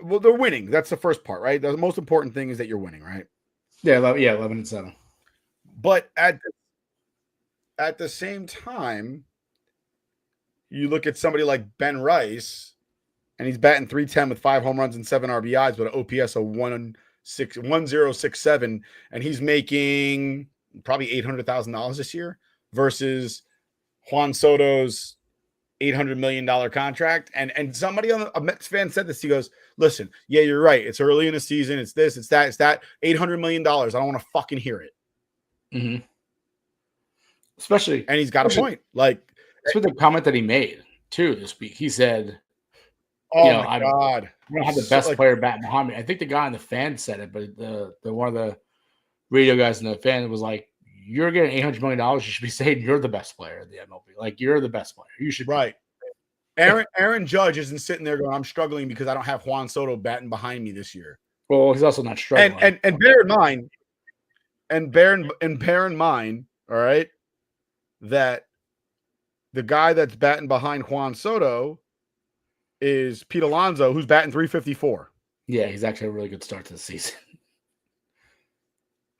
well, they're winning. That's the first part, right? The most important thing is that you're winning, right? Yeah, 11-7. But at the same time, you look at somebody like Ben Rice, and he's batting .310 with 5 home runs and 7 RBIs, but an OPS of 1067, and he's making probably $800,000 this year versus Juan Soto's $800 million contract. And somebody on a Mets fan said this. He goes, listen, yeah, you're right. It's early in the season. It's this, it's that, $800 million. I don't want to fucking hear it. Mm-hmm. Especially, and he's got a point. Like, that's what the comment that he made too this week. He said, "Oh my God, I don't have the best player batting behind me." I think the guy on the fan said it, but the one of the radio guys in the fan was like, "You're getting $800 million. You should be saying you're the best player in the MLB. Like, you're the best player. You should be." Right. Aaron Judge isn't sitting there going, "I'm struggling because I don't have Juan Soto batting behind me this year." Well, he's also not struggling. And bear in mind, all right, that the guy that's batting behind Juan Soto is Pete Alonso, who's batting .354. Yeah, he's actually a really good start to the season.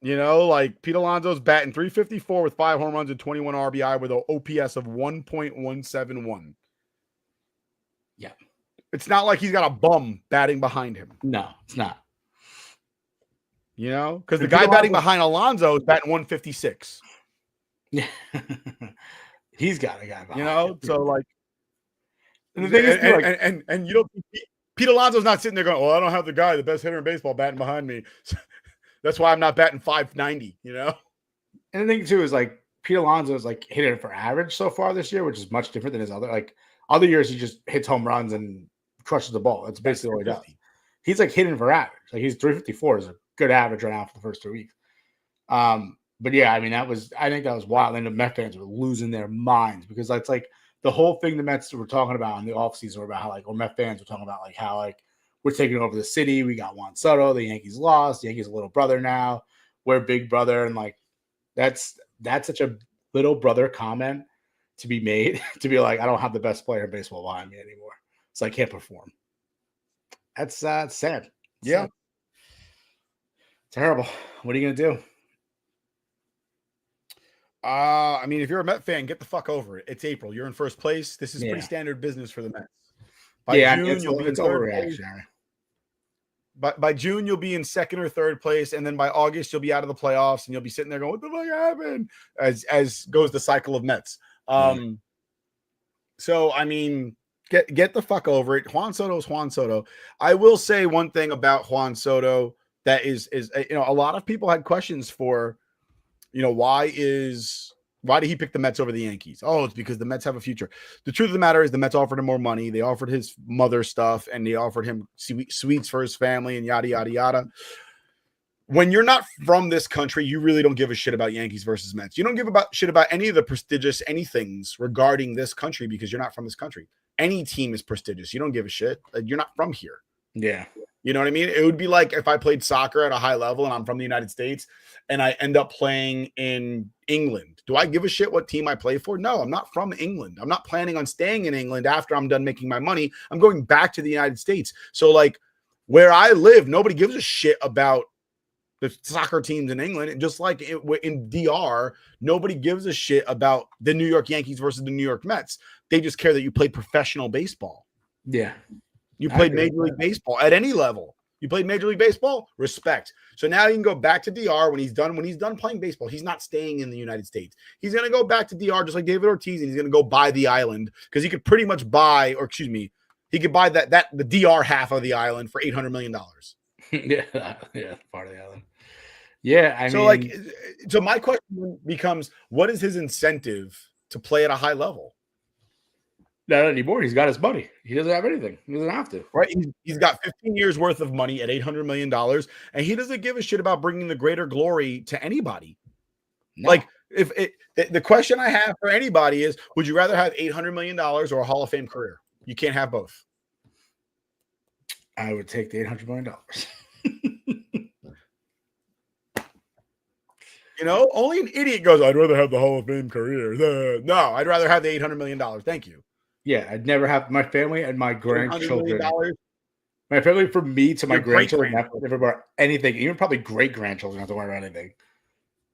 You know, like Pete Alonso's batting .354 with 5 home runs and 21 RBI with an OPS of 1.171. Yeah. It's not like he's got a bum batting behind him. No, it's not. You know, because the guy batting behind Alonso is batting 156. Yeah. He's got a guy behind him. So like, and the thing is, and you don't, Pete Alonso's not sitting there going, "Well, I don't have the guy, the best hitter in baseball, batting behind me. That's why I'm not batting .590, you know?" And the thing too is like Pete Alonso is like hitting it for average so far this year, which is much different than his other years. He just hits home runs and crushes the ball. That's basically all he does. He's like hitting for average. Like he's .354 is a good average right now for the first 3 weeks. But yeah, I mean, I think that was wild. And the Mets fans were losing their minds because that's like the whole thing the Mets were talking about in the offseason were about how like, or Mets fans were talking about like how like we're taking over the city. We got Juan Soto. The Yankees lost. The Yankees a little brother now. We're big brother. And like, that's such a little brother comment to be made to be like, I don't have the best player in baseball behind me anymore. So I can't perform. That's sad. Yeah. Sad. Terrible. What are you going to do? I mean, if you're a Met fan, get the fuck over it. It's April. You're in first place. This is pretty standard business for the Mets. By June, you'll be in third place. By June, you'll be in second or third place, and then by August, you'll be out of the playoffs, and you'll be sitting there going, "What the fuck happened?" As goes the cycle of Mets. So I mean, get the fuck over it. Juan Soto is Juan Soto. I will say one thing about Juan Soto that is a lot of people had questions for. Why did he pick the Mets over the Yankees? Oh, it's because the Mets have a future. The truth of the matter is the Mets offered him more money. They offered his mother stuff, and they offered him sweets for his family and yada, yada, yada. When you're not from this country, you really don't give a shit about Yankees versus Mets. You don't give a shit about any of the prestigious anythings regarding this country because you're not from this country. Any team is prestigious. You don't give a shit. You're not from here. Yeah. You know what I mean? It would be like if I played soccer at a high level and I'm from the United States and I end up playing in England. Do I give a shit what team I play for? No, I'm not from England. I'm not planning on staying in England after I'm done making my money. I'm going back to the United States. So like where I live, nobody gives a shit about the soccer teams in England. And just like in DR, nobody gives a shit about the New York Yankees versus the New York Mets. They just care that you played professional baseball. Yeah. You played Major League Baseball at any level. You played Major League Baseball, respect. So now you can go back to DR when he's done playing baseball. He's not staying in the United States. He's going to go back to DR just like David Ortiz, and he's going to go buy the island because he could pretty much buy, he could buy the DR half of the island for $800 million. yeah, part of the island. Yeah, so my question becomes, what is his incentive to play at a high level? Not anymore. He's got his money. He doesn't have anything. He doesn't have to. Right? He's got 15 years worth of money at $800 million, and he doesn't give a shit about bringing the greater glory to anybody. No. Like, the question I have for anybody is, would you rather have $800 million or a Hall of Fame career? You can't have both. I would take the $800 million. Only an idiot goes, I'd rather have the Hall of Fame career. No, I'd rather have the $800 million. Thank you. Yeah, I'd never have my family and my grandchildren. $800 My family, from me to my Your grandchildren, great-grandchildren. never bought anything. Even probably great grandchildren have to worry about anything.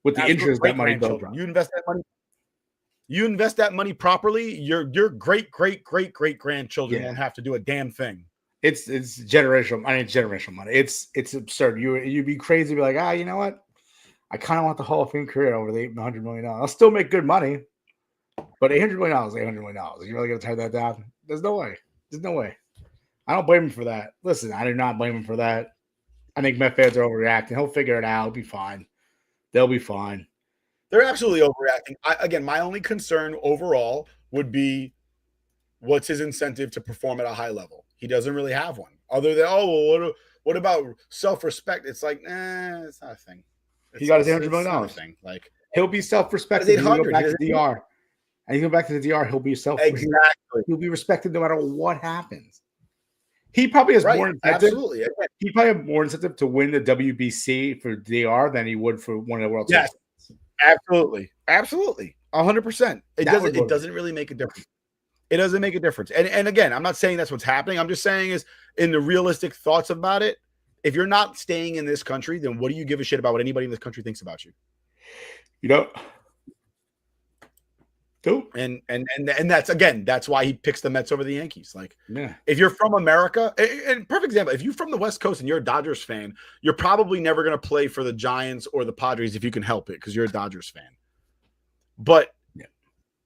With the That's interest what that money builds great-grandchildren. up. You invest that money properly, your great grandchildren won't have to do a damn thing. It's generational. I mean, generational money. It's absurd. You'd be crazy to be like, you know what? I kind of want the Hall of Fame career over the $800 million. I'll still make good money, but $800 million is $800 million. You're really gonna turn that down? There's no way. There's no way. I don't blame him for that. Listen, I do not blame him for that. I think Met fans are overreacting. He'll figure it out. He'll be fine. They'll be fine. They're absolutely overreacting. Again, my only concern overall would be what's his incentive to perform at a high level? He doesn't really have one. Other than, what about self-respect? It's like, it's not a thing. He got his $800 million. Thing. Like, he'll be self-respected. He'll go back to the DR. And you go back to the DR, he'll be Exactly. He'll be respected no matter what happens. He probably has more incentive. Absolutely. He probably have more incentive to win the WBC for DR than he would for one of the World Series. Absolutely. 100%. It doesn't really make a difference. It doesn't make a difference. And again, I'm not saying that's what's happening. I'm just saying is in the realistic thoughts about it, if you're not staying in this country, then what do you give a shit about what anybody in this country thinks about you? And that's why he picks the Mets over the Yankees. Like, if you're from America, and perfect example, if you're from the West Coast and you're a Dodgers fan, you're probably never going to play for the Giants or the Padres if you can help it because you're a Dodgers fan. But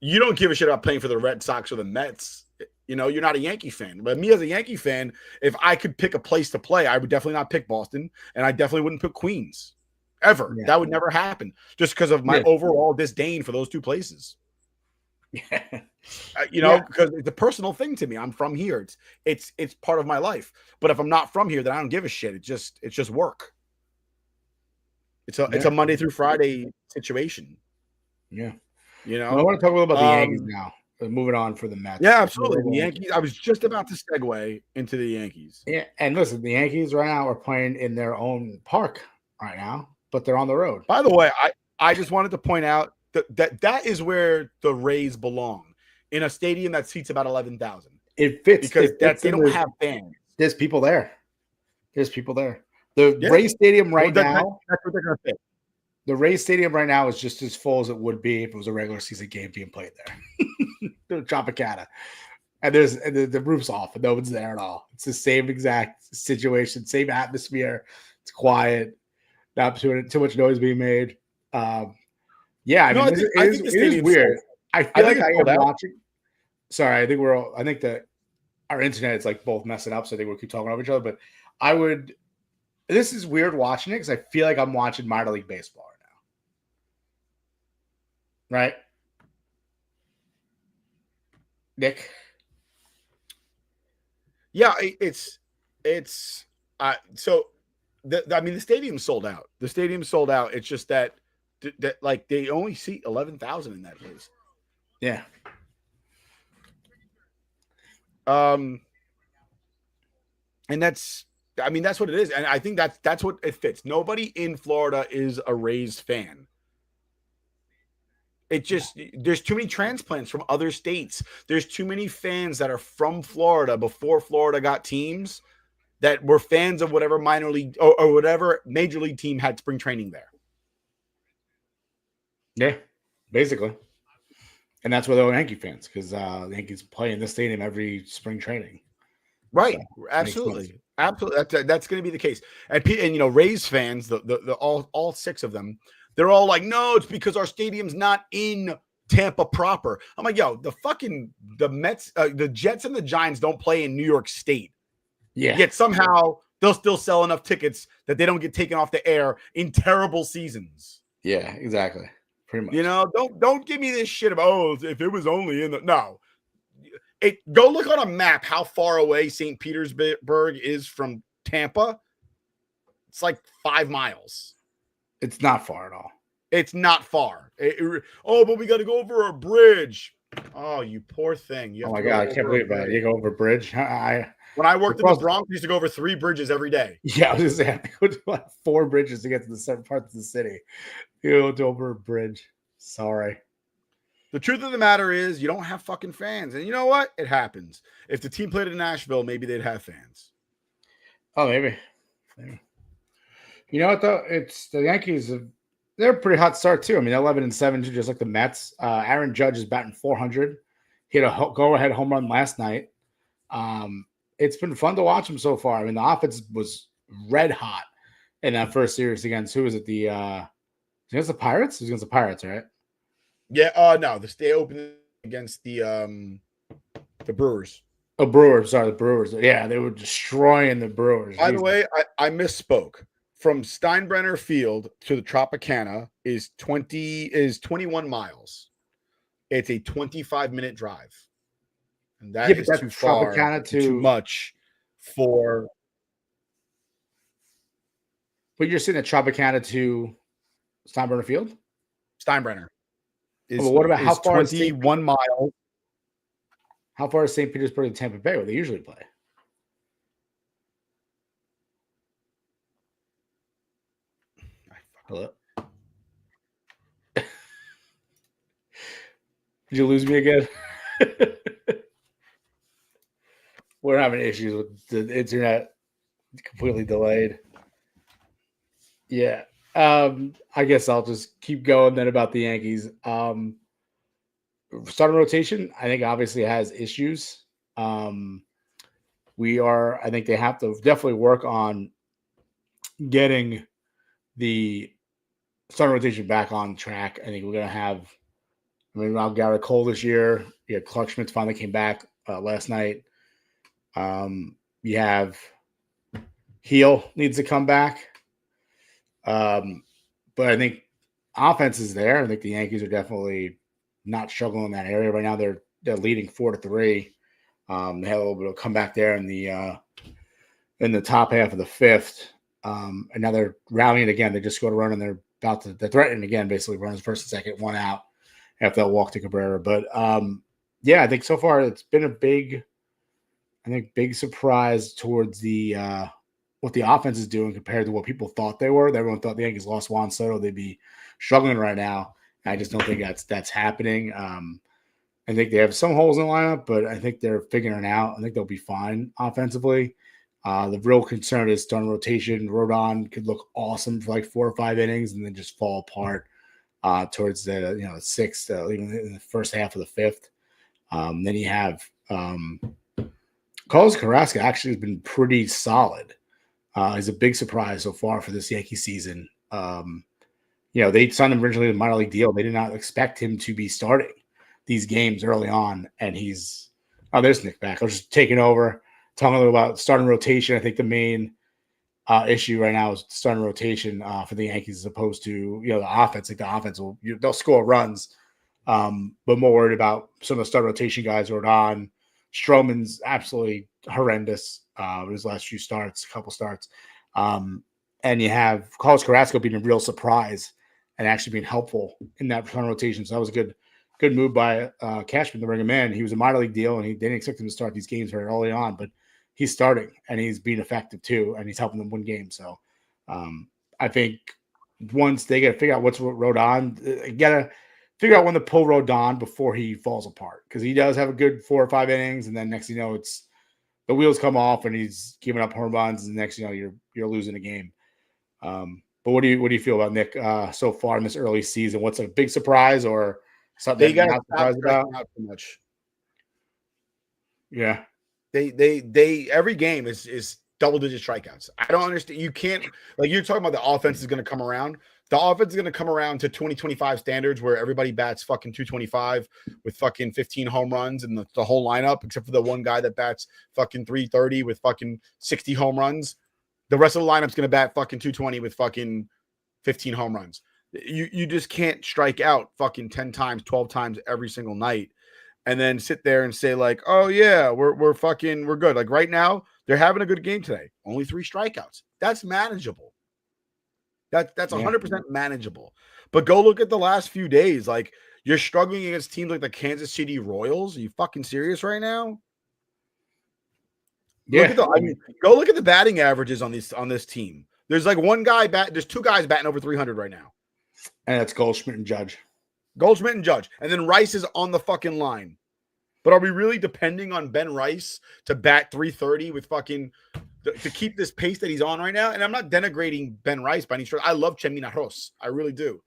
you don't give a shit about playing for the Red Sox or the Mets. You're not a Yankee fan. But me as a Yankee fan, if I could pick a place to play, I would definitely not pick Boston, and I definitely wouldn't pick Queens ever. Yeah. That would never happen just because of my overall disdain for those two places. Because it's a personal thing to me. I'm from here. It's part of my life. But if I'm not from here, then I don't give a shit. It's just work. It's a Monday through Friday situation. Yeah. I want to talk a little about the Yankees now. Moving on for the Mets. Yeah, absolutely. The Yankees. I was just about to segue into the Yankees. Yeah, and listen, the Yankees right now are playing in their own park right now, but they're on the road. By the way, I just wanted to point out that is where the Rays belong, in a stadium that seats about 11,000. It fits because they don't have fans. There's people there. The Rays Stadium now. That's what they're going to fit. The Rays Stadium right now is just as full as it would be if it was a regular season game being played there. Tropicana. And the roof's off and no one's there at all. It's the same exact situation, same atmosphere. It's quiet, not too much noise being made. It is weird. I feel like I am watching. Sorry, I think that our internet is like both messing up, so I think we'll keep talking over each other. But this is weird watching it because I feel like I'm watching minor league baseball right now. Right? Nick? Yeah, so the stadium's sold out. The stadium's sold out. It's just that like they only seat 11,000 in that place. Yeah. And that's what it is. And I think that's what it fits. Nobody in Florida is a Rays fan. It just, there's too many transplants from other states. There's too many fans that are from Florida before Florida got teams that were fans of whatever minor league or whatever major league team had spring training there. Yeah, basically. And that's why they're Yankee fans, because the Yankees play in this stadium every spring training. Right. So, absolutely. Absolutely. That's going to be the case. And Rays fans, the all six of them, they're all like, no, it's because our stadium's not in Tampa proper. I'm like, the Mets, the Jets and the Giants don't play in New York State. Yeah. Yet somehow they'll still sell enough tickets that they don't get taken off the air in terrible seasons. Yeah, exactly. Pretty much. Don't give me this shit about, if it was only in the, no. Go look on a map how far away St. Petersburg is from Tampa. It's like 5 miles. It's not far at all. It's not far. But we got to go over a bridge. Oh, you poor thing. Oh my God, I can't believe that. You go over a bridge. When I worked in the Bronx, we used to go over 3 bridges every day. Yeah, I was just saying, I go to like 4 bridges to get to the certain parts of the city. You go over a bridge. Sorry. The truth of the matter is, you don't have fucking fans, and you know what? It happens. If the team played in Nashville, maybe they'd have fans. Oh, maybe. You know what though? It's the Yankees. They're a pretty hot start too. I mean, 11-7, just like the Mets. Aaron Judge is batting .400. He had a go-ahead home run last night. It's been fun to watch him so far. I mean, the offense was red hot in that first series against who was it? Against the Pirates? It was against the Pirates, right? Yeah. No, they opened against the Brewers. Oh, Brewers. Sorry, the Brewers. Yeah, they were destroying the Brewers. By the way, I misspoke. From Steinbrenner Field to the Tropicana is 21 miles. It's a 25-minute drive. And that is too far, too much for. But you're sitting at Tropicana to Steinbrenner Field? Steinbrenner. What about how far 21 miles? How far is St. Petersburg to Tampa Bay, where they usually play? Hello? Did you lose me again? We're having issues with the internet. Completely delayed. Yeah. I guess I'll just keep going then about the Yankees. Starting rotation, I think obviously has issues. I think they have to definitely work on getting the starting rotation back on track. I think we're going to have, Rob Garrett Cole this year. Yeah, Clark Schmidt finally came back last night. You have Heel needs to come back. But I think offense is there. I think the Yankees are definitely not struggling in that area right now. They're leading 4-3. They had a little bit of comeback there in the top half of the fifth. And now they're rallying again. They just scored a run and they're threatening again, basically runners first and second, 1 out after that walk to Cabrera. But I think so far it's been a big surprise towards the what the offense is doing compared to what people thought they were. Everyone thought the Yankees lost Juan Soto, they'd be struggling right now. I just don't think that's happening. I think they have some holes in the lineup, but I think they're figuring it out. I think they'll be fine offensively. The real concern is starting rotation. Rodon could look awesome for like 4 or 5 innings and then just fall apart towards the sixth, even in the first half of the fifth. Then you have Carlos Carrasco actually has been pretty solid. He's a big surprise so far for this Yankee season. They signed him originally to a minor league deal. They did not expect him to be starting these games early on, and there's Nick back. I was just taking over, talking a little about starting rotation. I think the main issue right now is starting rotation for the Yankees as opposed to the offense. Like the offense they'll score runs, but more worried about some of the starting rotation guys who are on. Stroman's absolutely horrendous with his last few starts, couple starts. And you have Carlos Carrasco being a real surprise and actually being helpful in that starting rotation. So that was a good move by Cashman to bring him in. He was a minor league deal, and they didn't expect him to start these games very early on, but he's starting, and he's being effective too, and he's helping them win games. So I think once they got to figure out what's Rodon, you got to figure out when to pull Rodon before he falls apart, because he does have a good 4 or 5 innings, and then next thing you know, it's the wheels come off and he's giving up home runs, and next thing you know, you're losing a game. But what do you feel about Nick so far in this early season? What's a big surprise or something they got not surprised about? Out too much. Yeah, they every game is double-digit strikeouts. I don't understand. You can't, like, you're talking about the offense is going to come around. The offense is going to come around to 2025 standards where everybody bats fucking 225 with fucking 15 home runs and the whole lineup, except for the one guy that bats fucking 330 with fucking 60 home runs. The rest of the lineup's going to bat fucking 220 with fucking 15 home runs. You just can't strike out fucking 10 times, 12 times every single night and then sit there and say like, oh yeah, we're good. Like right now, they're having a good game today. Only 3 strikeouts. That's manageable. That's 100% manageable. But go look at the last few days. Like, you're struggling against teams like the Kansas City Royals. Are you fucking serious right now? Yeah. Look at go look at the batting averages on this team. There's like one guy there's two guys batting over 300 right now. And that's Goldschmidt and Judge. Goldschmidt and Judge. And then Rice is on the fucking line. But are we really depending on Ben Rice to bat 330 with fucking to keep this pace that he's on right now? And I'm not denigrating Ben Rice by any stretch. I love Chemina Ross. I really do.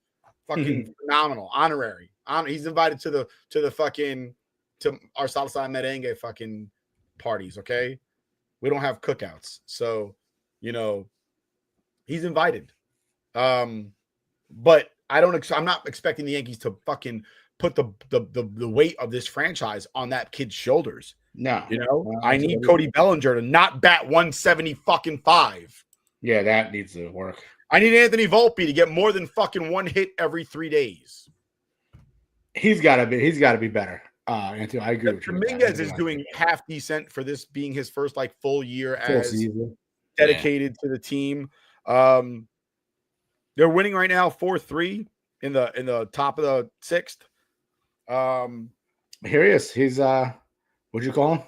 Fucking phenomenal. Honorary. He's invited to the fucking to our salsa merengue fucking parties, okay? We don't have cookouts. So, he's invited. But I'm not expecting the Yankees to fucking put the weight of this franchise on that kid's shoulders. No. I need Cody Bellinger to not bat 170 fucking 5. Yeah, that needs to work. I need Anthony Volpe to get more than fucking one hit every 3 days. He's got to be better. Anthony, I agree with you. Dominguez is doing half decent for this being his first like full year as dedicated to the team. They're winning right now 4-3 in the top of the 6th. Here he is. He's what'd you call him?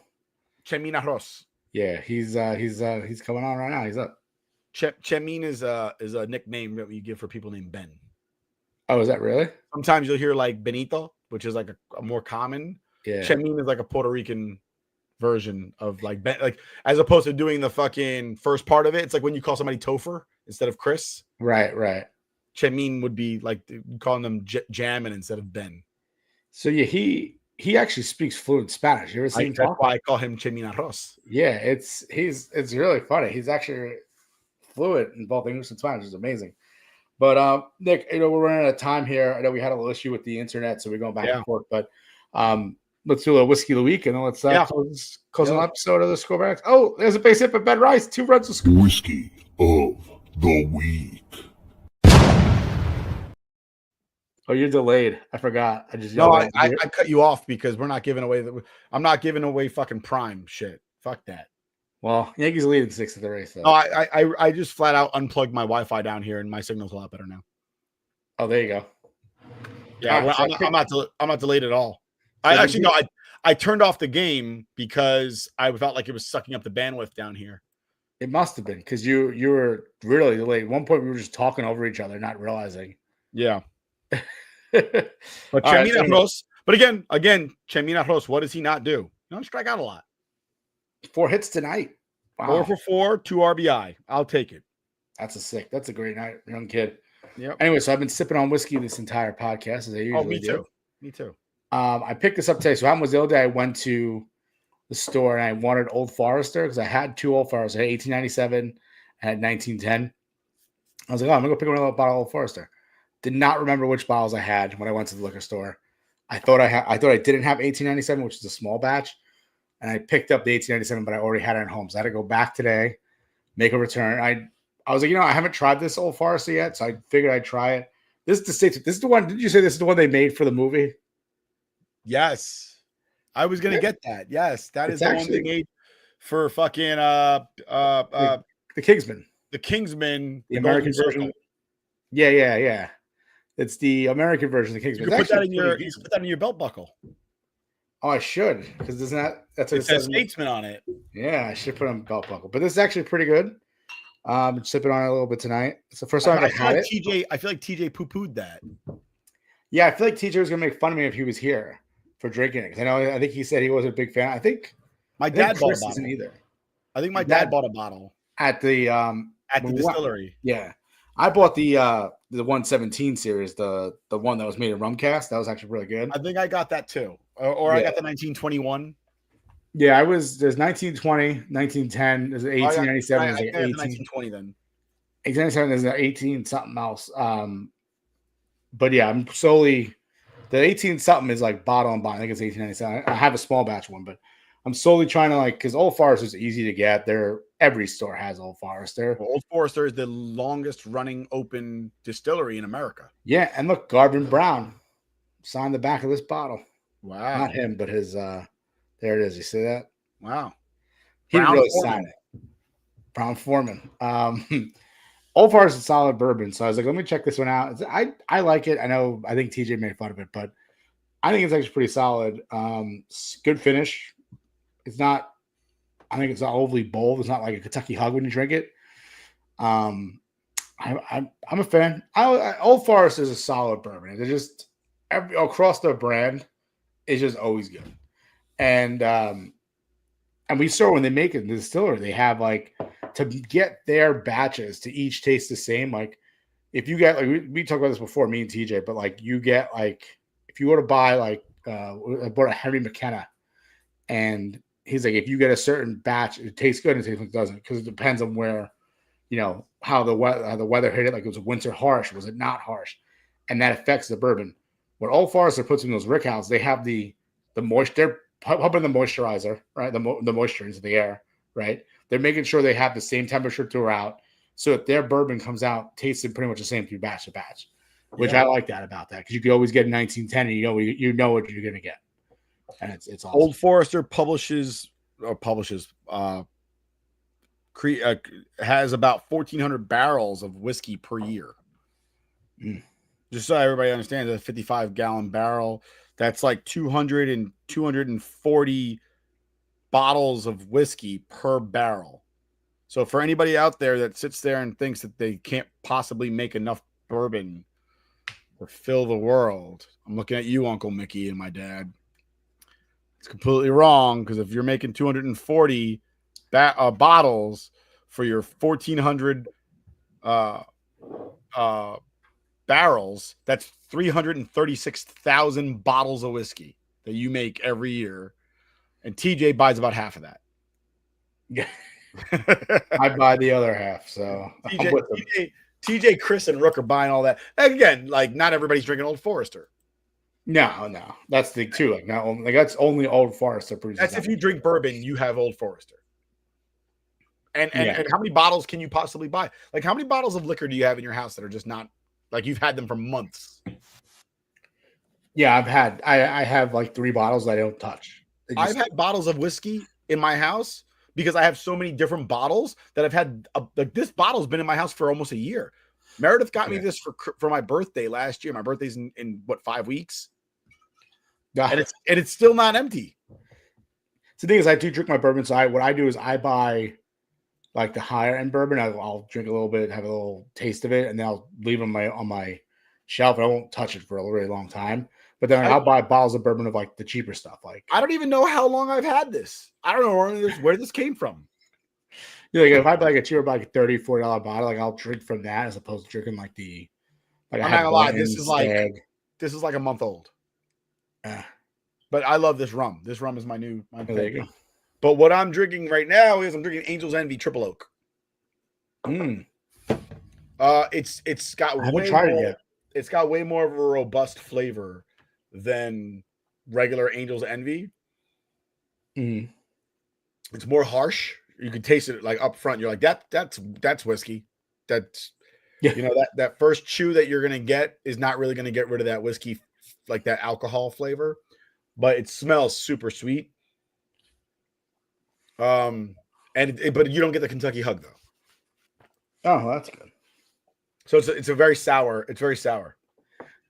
Chemina Ross. Yeah, he's coming on right now. He's up. Chemin is a nickname that we give for people named Ben. Oh, is that really? Sometimes you'll hear like Benito, which is like a more common. Yeah. Chemin is like a Puerto Rican version of like Ben, like as opposed to doing the fucking first part of it. It's like when you call somebody Topher instead of Chris. Right. Chemin would be like calling them Jammin instead of Ben. So yeah, he actually speaks fluent Spanish. You ever seen him talk? That's why I call him Chemina Ross. Yeah, it's really funny. He's actually fluent in both English and Spanish. It's amazing. But Nick, we're running out of time here. I know we had a little issue with the internet, so we're going back and forth. But let's do a whiskey of the week, and then let's close an episode of the Scoreboard. Oh, there's a base hit by Ben Rice. 2 runs to score. Whiskey of the week. Oh, you're delayed. I forgot. I just I cut you off because we're not giving away I'm not giving away fucking prime shit. Fuck that. Well, Yankees leading 6th of the race. Though. No, I just flat out unplugged my Wi-Fi down here, and my signal's a lot better now. Oh, there you go. Yeah, I'm not delayed at all. I turned off the game because I felt like it was sucking up the bandwidth down here. It must have been because you were really delayed. At one point, we were just talking over each other, not realizing. Yeah. But Chemina Ross. But again, Chemina Ross. What does he not do? Strike out a lot. 4 hits tonight. Wow. 4 for 4, 2 RBI. I'll take it. That's a great night, young kid. Yeah. Anyway, so I've been sipping on whiskey this entire podcast as I usually do. Me too. I picked this up today. So what happened was the other day I went to the store and I wanted Old Forester because I had 2 Old Foresters. I had 1897 and I had 1910. I was like, I'm gonna go pick up another bottle of Old Forester. Did not remember which bottles I had when I went to the liquor store. I thought I didn't have 1897, which is a small batch. And I picked up the 1897, but I already had it at home. So I had to go back today, make a return. I was like, I haven't tried this Old Forester yet, so I figured I'd try it. This is the one. Did you say this is the one they made for the movie? Yes. I was gonna get that. Yes, that is the one they made for fucking the Kingsman. The Kingsman, the American version. Yeah. It's the American version of the Kingsman. You can put that in your belt buckle. Oh, I should, because isn't that's what it says Statesman on it. Yeah, I should put on belt buckle. But this is actually pretty good. Sipping on it a little bit tonight. It's the first time I've had it. I feel like TJ poo-pooed that. Yeah, I feel like TJ was gonna make fun of me if he was here for drinking it. I think he said he wasn't a big fan. I think my dad bought a bottle. Isn't either. I think my dad bought a bottle at the distillery. Yeah, I bought the 117 series, the one that was made in rum cast. That was actually really good. I think I got that too, or I got the 1921. Yeah, there's 1920, 1910, there's 1897, there's 1920 then. 1897, there's 18 something else. But yeah, I'm solely the 18 something is like bottle and bottle. I think it's 1897. I have a small batch one, but I'm solely trying to because Old Forester is easy to get. Every store has Old Forester. Well, Old Forester is the longest running open distillery in America. Yeah, and look, Garvin Brown signed the back of this bottle. Wow, not him, but his. There it is. You see that? Wow. He really signed it. Brown Foreman. Old Forester is solid bourbon. So I was like, let me check this one out. I like it. I think TJ made fun of it, but I think it's actually pretty solid. Good finish. It's not, I think it's not overly bold. It's not like a Kentucky Hug when you drink it. I'm a fan. Old Forester is a solid bourbon. They're just across the brand, it's just always good. And we saw when they make it in the distillery, they have like to get their batches to each taste the same. Like if you get like we talked about this before, me and TJ, but like you get like if you were to buy like I bought a Henry McKenna, and he's like if you get a certain batch, it tastes good and it tastes like it doesn't because it depends on where how the weather hit it. Like it was a winter harsh, was it not harsh, and that affects the bourbon. When Old Forester puts in those rickhouses, they have the moisture. They're pumping the moisturizer, right? The moisture into the air, right? They're making sure they have the same temperature throughout, so that their bourbon comes out tasting pretty much the same through batch to batch. Which I like that about that because you can always get 1910 and you know what you're gonna get, and it's awesome. Old Forester has about 1,400 barrels of whiskey per year. Just so everybody understands, a 55-gallon barrel, that's like 200 and 240 bottles of whiskey per barrel. So for anybody out there that sits there and thinks that they can't possibly make enough bourbon to fill the world, I'm looking at you, Uncle Mickey, and my dad. It's completely wrong because if you're making 240 bottles for your 1,400 barrels, that's 336,000 bottles of whiskey that you make every year, and TJ buys about half of that. I buy the other half, so TJ, Chris, and Rook are buying all that. Again, like not everybody's drinking Old Forester. No, that's the too. Like not only that's only Old Forester produces. That's if you drink bourbon, you have Old Forester. And how many bottles can you possibly buy? Like how many bottles of liquor do you have in your house that are just not like you've had them for months? Yeah, I have like 3 bottles that I don't touch. I've had bottles of whiskey in my house because I have so many different bottles that I've had. Like this bottle's been in my house for almost a year. Meredith got me this for my birthday last year. My birthday's in what 5 weeks, and it's still not empty. So the thing is, I do drink my bourbon. So what I do is I buy like the higher end bourbon. I'll drink a little bit, have a little taste of it, and then I'll leave it on my shelf. I won't touch it for a really long time. But then I'll buy bottles of bourbon of like the cheaper stuff. Like I don't even know how long I've had this. I don't know where this came from. Like if I buy like a cheaper, like a $30, $40 bottle, like I'll drink from that as opposed to drinking like the. Like I'm not gonna lie, this is like a month old. But I love this rum. This rum is my favorite. But what I'm drinking right now is I'm drinking Angel's Envy Triple Oak. It's got I haven't tried it yet. It's got way more of a robust flavor than regular Angel's Envy. It's more harsh. You can taste it like up front. You're like that's whiskey. That's that first chew that you're gonna get is not really gonna get rid of that whiskey, like that alcohol flavor, but it smells super sweet. But you don't get the Kentucky Hug though. Oh, that's good. So it's a very sour. It's very sour.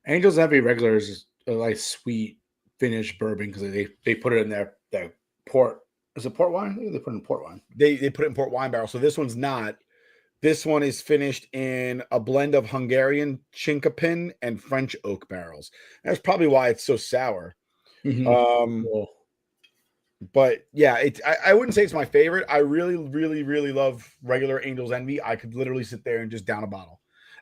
Angel's Envy regular is a like sweet finished bourbon because they put it in their port. Is it port wine? They put it in port wine. They put it in port wine barrel. So this one's not. This one is finished in a blend of Hungarian chinkapin and French oak barrels. That's probably why it's so sour. Cool. But yeah, I wouldn't say it's my favorite. I really, really, really love regular Angel's Envy. I could literally sit there and just down a bottle.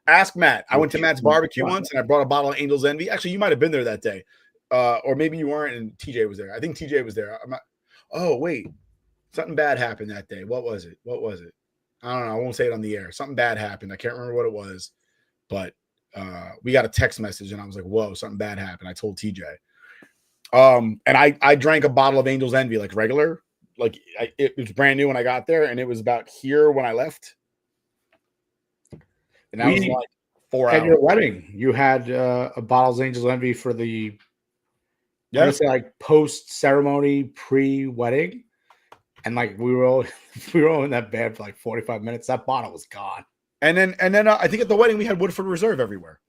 Ask Matt. I went to Matt's barbecue once and I brought a bottle of Angel's Envy. Actually, you might have been there that day. Or maybe you weren't and TJ was there. I think TJ was there. Oh, wait. Something bad happened that day. What was it? I don't know. I won't say it on the air. Something bad happened. I can't remember what it was. But we got a text message and I was like, whoa, something bad happened. I told TJ. And I drank a bottle of Angel's Envy like regular. Like it was brand new when I got there and it was about here when I left. And that was like 4 hours. At your wedding, you had a bottle of Angel's Envy for the like post ceremony, pre-wedding, and like we were all in that bed for like 45 minutes. That bottle was gone. And then I think at the wedding we had Woodford Reserve everywhere.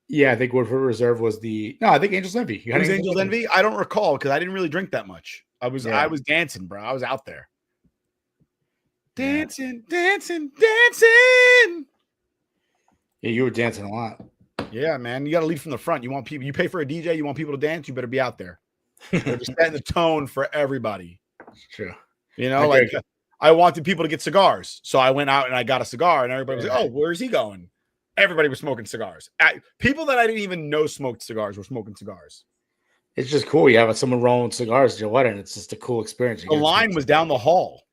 Yeah, I think Woodford Reserve was I think Angel's Envy. You had Angel's Envy? I don't recall because I didn't really drink that much. I was dancing, bro. I was out there. Dancing, dancing, dancing. Yeah, you were dancing a lot. Yeah, man. You got to lead from the front. You want people, you pay for a DJ, you want people to dance, you better be out there. They're just setting the tone for everybody. It's true. You know, like I wanted people to get cigars. So I went out and I got a cigar, and everybody was like, oh, where's he going? Everybody was smoking cigars. People that I didn't even know smoked cigars were smoking cigars. It's just cool. You have someone rolling cigars at your wedding. It's just a cool experience. The line was down the hall.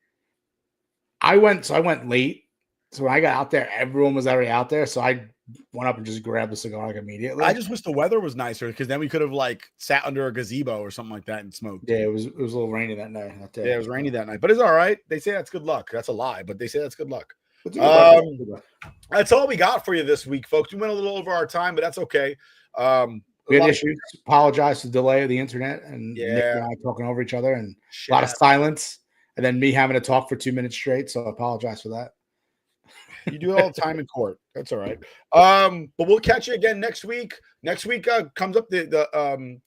I went late. So when I got out there, everyone was already out there. So I went up and just grabbed the cigar like immediately. I just wish the weather was nicer, because then we could have like sat under a gazebo or something like that and smoked. Yeah, it was a little rainy that night. Yeah, it was rainy that night, but it's all right. They say that's good luck. That's a lie, but they say that's good luck. That's all we got for you this week, folks. We went a little over our time, but that's okay. We had issues. Apologize for the delay of the internet and Nick and I talking over each other, and a lot of silence, and then me having to talk for 2 minutes straight. So I apologize for that. You do it all the time in court. That's all right. But we'll catch you again next week. Next week comes up the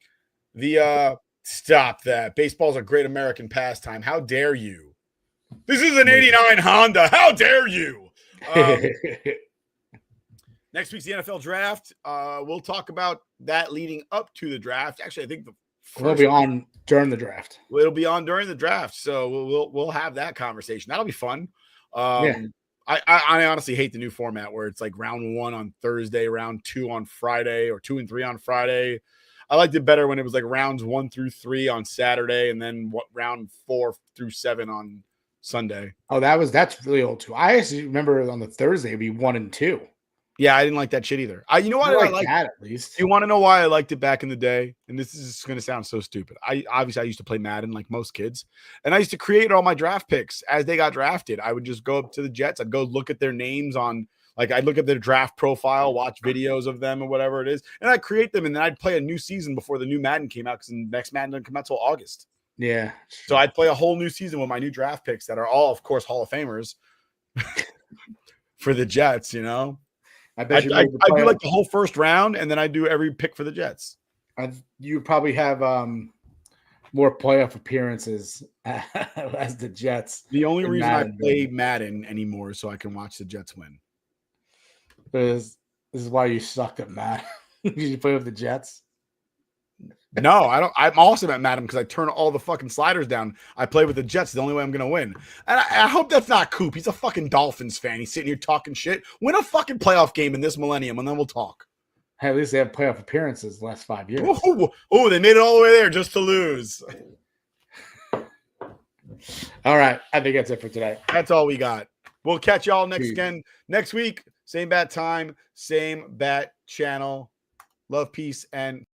stop that. Baseball's a great American pastime. How dare you? This is an 89 Honda. How dare you? Next week's the NFL draft. We'll talk about that leading up to the draft. Actually, I think we'll be on during the draft. It'll be on during the draft, so we'll have that conversation. That'll be fun. I honestly hate the new format where it's like round 1 on Thursday, round 2 on Friday, or 2 and 3 on Friday. I liked it better when it was like rounds 1 through 3 on Saturday, and then round 4 through 7 on Sunday. Oh, that's really old too. I actually remember on the Thursday it'd be 1 and 2. Yeah, I didn't like that shit either. You know what? I like that at least. You want to know why I liked it back in the day? And this is going to sound so stupid. I used to play Madden like most kids, and I used to create all my draft picks as they got drafted. I would just go up to the Jets. I'd go look at their names on, like, I'd look at their draft profile, watch videos of them or whatever it is, and I'd create them, and then I'd play a new season before the new Madden came out, because the next Madden doesn't come out till August. Yeah. So I'd play a whole new season with my new draft picks that are all, of course, Hall of Famers for the Jets, you know? I do like the whole first round, and then I do every pick for the Jets. You probably have more playoff appearances as the Jets. The only reason I play Madden anymore is so I can watch the Jets win. This is why you sucked at Madden. You play with the Jets? No, I don't. I'm awesome at Madden because I turn all the fucking sliders down. I play with the Jets. The only way I'm going to win. And I hope that's not Coop. He's a fucking Dolphins fan. He's sitting here talking shit. Win a fucking playoff game in this millennium, and then we'll talk. Hey, at least they have playoff appearances the last 5 years. Oh, they made it all the way there just to lose. All right. I think that's it for today. That's all we got. We'll catch y'all next week. Same bat time, same bat channel. Love, peace, and